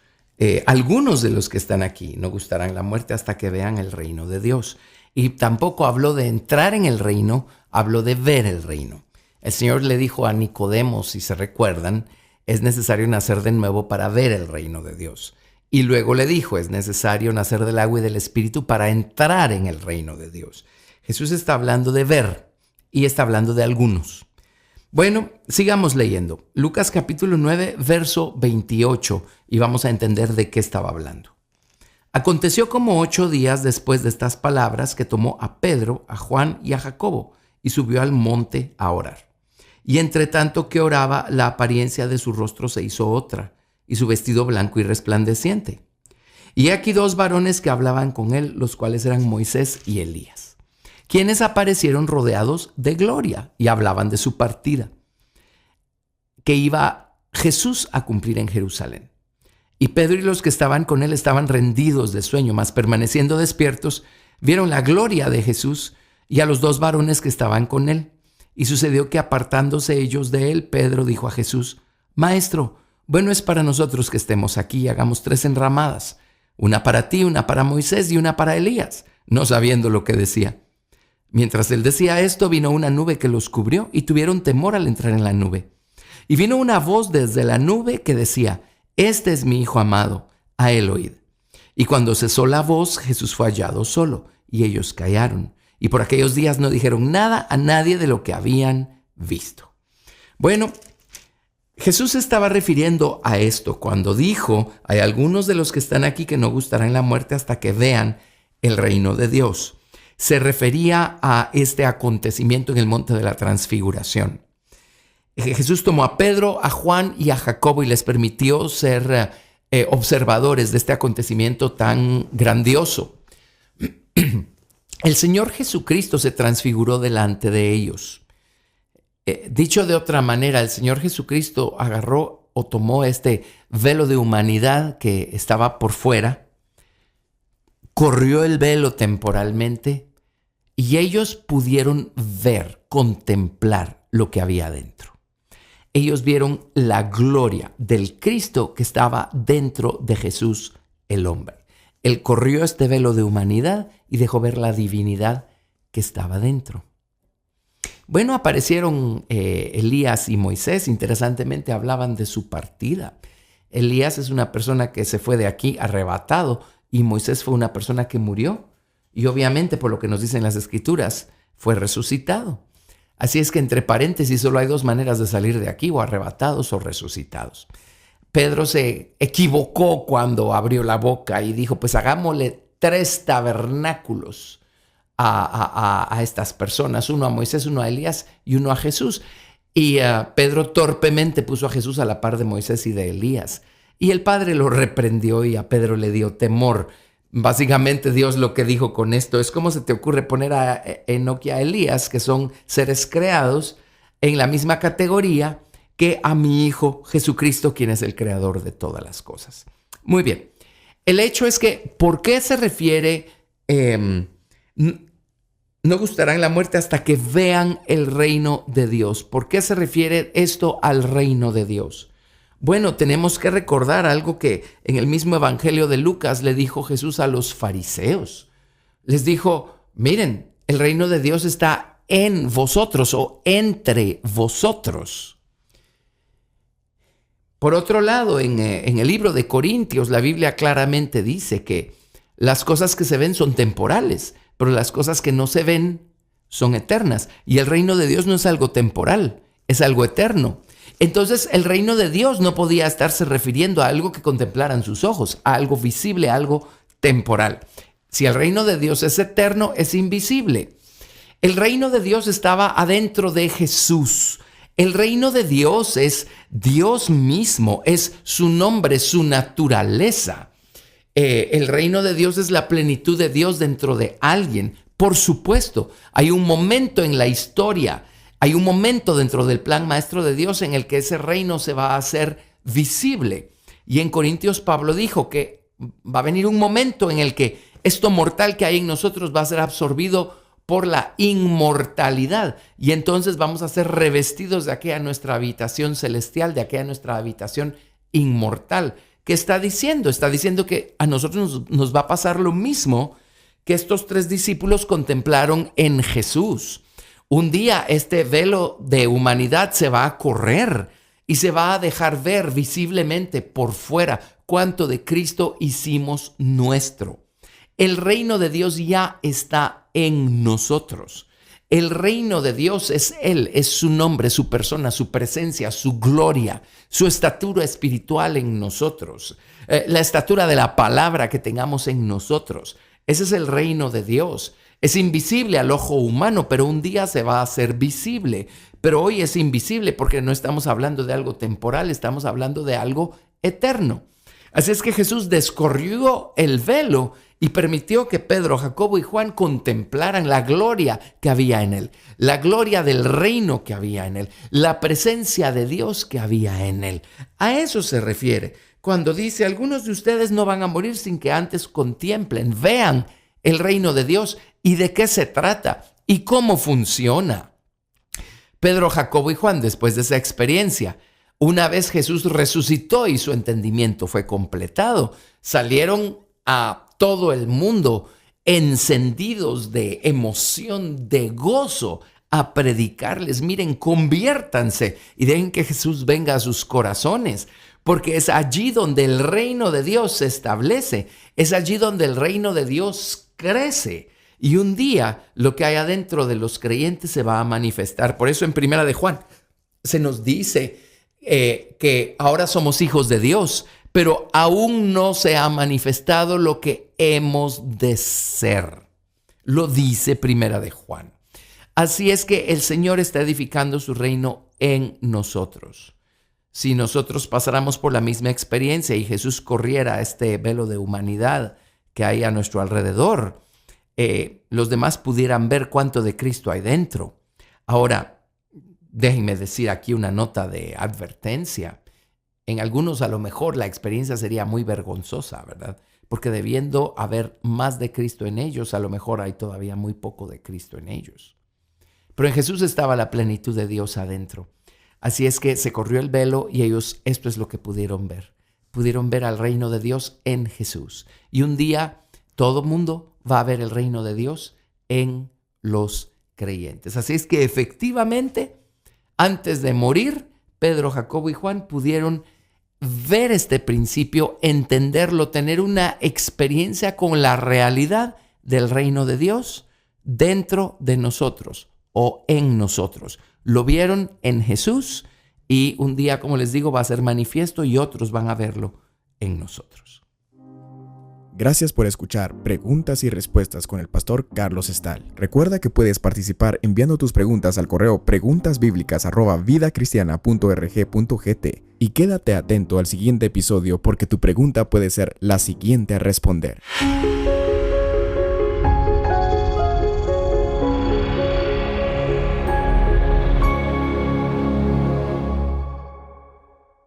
Algunos de los que están aquí no gustarán la muerte hasta que vean el reino de Dios. Y tampoco habló de entrar en el reino, habló de ver el reino. El Señor le dijo a Nicodemo, si se recuerdan, es necesario nacer de nuevo para ver el reino de Dios. Y luego le dijo, es necesario nacer del agua y del Espíritu para entrar en el reino de Dios. Jesús está hablando de ver y está hablando de algunos. Bueno, sigamos leyendo. Lucas capítulo 9, verso 28, y vamos a entender de qué estaba hablando. Aconteció como 8 días después de estas palabras que tomó a Pedro, a Juan y a Jacobo y subió al monte a orar. Y entre tanto que oraba, la apariencia de su rostro se hizo otra, y su vestido blanco y resplandeciente. Y aquí dos varones que hablaban con él, los cuales eran Moisés y Elías, quienes aparecieron rodeados de gloria y hablaban de su partida, que iba Jesús a cumplir en Jerusalén. Y Pedro y los que estaban con él estaban rendidos de sueño, mas permaneciendo despiertos, vieron la gloria de Jesús y a los dos varones que estaban con él. Y sucedió que apartándose ellos de él, Pedro dijo a Jesús: Maestro, bueno es para nosotros que estemos aquí y hagamos 3 enramadas, una para ti, una para Moisés y una para Elías, no sabiendo lo que decía. Mientras él decía esto, vino una nube que los cubrió y tuvieron temor al entrar en la nube. Y vino una voz desde la nube que decía: Este es mi Hijo amado, a él oíd. Y cuando cesó la voz, Jesús fue hallado solo, y ellos callaron. Y por aquellos días no dijeron nada a nadie de lo que habían visto. Bueno, Jesús se estaba refiriendo a esto cuando dijo: hay algunos de los que están aquí que no gustarán la muerte hasta que vean el reino de Dios. Se refería a este acontecimiento en el monte de la transfiguración. Jesús tomó a Pedro, a Juan y a Jacobo y les permitió ser observadores de este acontecimiento tan grandioso. El Señor Jesucristo se transfiguró delante de ellos. Dicho de otra manera, el Señor Jesucristo agarró o tomó este velo de humanidad que estaba por fuera, corrió el velo temporalmente y ellos pudieron ver, contemplar lo que había dentro. Ellos vieron la gloria del Cristo que estaba dentro de Jesús, el hombre. Él corrió este velo de humanidad y dejó ver la divinidad que estaba dentro. Bueno, aparecieron Elías y Moisés. Interesantemente hablaban de su partida. Elías es una persona que se fue de aquí arrebatado y Moisés fue una persona que murió. Y obviamente, por lo que nos dicen las Escrituras, fue resucitado. Así es que entre paréntesis solo hay 2 maneras de salir de aquí: o arrebatados o resucitados. Pedro se equivocó cuando abrió la boca y dijo: pues hagámosle 3 tabernáculos a estas personas, uno a Moisés, uno a Elías y uno a Jesús. Y Pedro torpemente puso a Jesús a la par de Moisés y de Elías. Y el Padre lo reprendió y a Pedro le dio temor. Básicamente Dios lo que dijo con esto es: ¿cómo se te ocurre poner a Enoc y a Elías, que son seres creados, en la misma categoría que a mi Hijo Jesucristo, quien es el creador de todas las cosas? Muy bien. El hecho es que, ¿por qué se refiere no gustarán la muerte hasta que vean el reino de Dios? ¿Por qué se refiere esto al reino de Dios? Bueno, tenemos que recordar algo que en el mismo Evangelio de Lucas le dijo Jesús a los fariseos. Les dijo: miren, el reino de Dios está en vosotros o entre vosotros. Por otro lado, en el libro de Corintios, la Biblia claramente dice que las cosas que se ven son temporales, pero las cosas que no se ven son eternas. Y el reino de Dios no es algo temporal, es algo eterno. Entonces, el reino de Dios no podía estarse refiriendo a algo que contemplaran sus ojos, a algo visible, a algo temporal. Si el reino de Dios es eterno, es invisible. El reino de Dios estaba adentro de Jesús. El reino de Dios es Dios mismo, es su nombre, su naturaleza. El reino de Dios es la plenitud de Dios dentro de alguien. Por supuesto, hay un momento en la historia, hay un momento dentro del plan maestro de Dios en el que ese reino se va a hacer visible. Y en Corintios Pablo dijo que va a venir un momento en el que esto mortal que hay en nosotros va a ser absorbido por la inmortalidad. Y entonces vamos a ser revestidos de aquella nuestra habitación celestial, de aquella nuestra habitación inmortal. ¿Qué está diciendo? Está diciendo que a nosotros nos va a pasar lo mismo que estos 3 discípulos contemplaron en Jesús. Un día este velo de humanidad se va a correr y se va a dejar ver visiblemente por fuera cuánto de Cristo hicimos nuestro. El reino de Dios ya está en nosotros. El reino de Dios es Él, es su nombre, su persona, su presencia, su gloria, su estatura espiritual en nosotros, la estatura de la palabra que tengamos en nosotros. Ese es el reino de Dios. Es invisible al ojo humano, pero un día se va a hacer visible. Pero hoy es invisible porque no estamos hablando de algo temporal, estamos hablando de algo eterno. Así es que Jesús descorrió el velo y permitió que Pedro, Jacobo y Juan contemplaran la gloria que había en él, la gloria del reino que había en él, la presencia de Dios que había en él. A eso se refiere cuando dice: algunos de ustedes no van a morir sin que antes contemplen, vean el reino de Dios y de qué se trata y cómo funciona. Pedro, Jacobo y Juan, después de esa experiencia, una vez Jesús resucitó y su entendimiento fue completado, salieron a todo el mundo encendidos de emoción, de gozo, a predicarles: miren, conviértanse y dejen que Jesús venga a sus corazones, porque es allí donde el reino de Dios se establece, es allí donde el reino de Dios crece. Y un día lo que hay adentro de los creyentes se va a manifestar. Por eso en Primera de Juan se nos dice que ahora somos hijos de Dios, pero aún no se ha manifestado lo que hemos de ser. Lo dice Primera de Juan. Así es que el Señor está edificando su reino en nosotros. Si nosotros pasáramos por la misma experiencia y Jesús corriera este velo de humanidad que hay a nuestro alrededor, los demás pudieran ver cuánto de Cristo hay dentro. Ahora, déjenme decir aquí una nota de advertencia. En algunos a lo mejor la experiencia sería muy vergonzosa, ¿verdad? Porque debiendo haber más de Cristo en ellos, a lo mejor hay todavía muy poco de Cristo en ellos. Pero en Jesús estaba la plenitud de Dios adentro. Así es que se corrió el velo y ellos esto es lo que pudieron ver. Pudieron ver al reino de Dios en Jesús. Y un día todo mundo va a ver el reino de Dios en los creyentes. Así es que efectivamente, antes de morir, Pedro, Jacobo y Juan pudieron ver este principio, entenderlo, tener una experiencia con la realidad del reino de Dios dentro de nosotros o en nosotros. Lo vieron en Jesús y un día, como les digo, va a ser manifiesto y otros van a verlo en nosotros. Gracias por escuchar Preguntas y Respuestas con el pastor Carlos Estal. Recuerda que puedes participar enviando tus preguntas al correo preguntasbiblicas@vidacristiana.org.gt y quédate atento al siguiente episodio porque tu pregunta puede ser la siguiente a responder.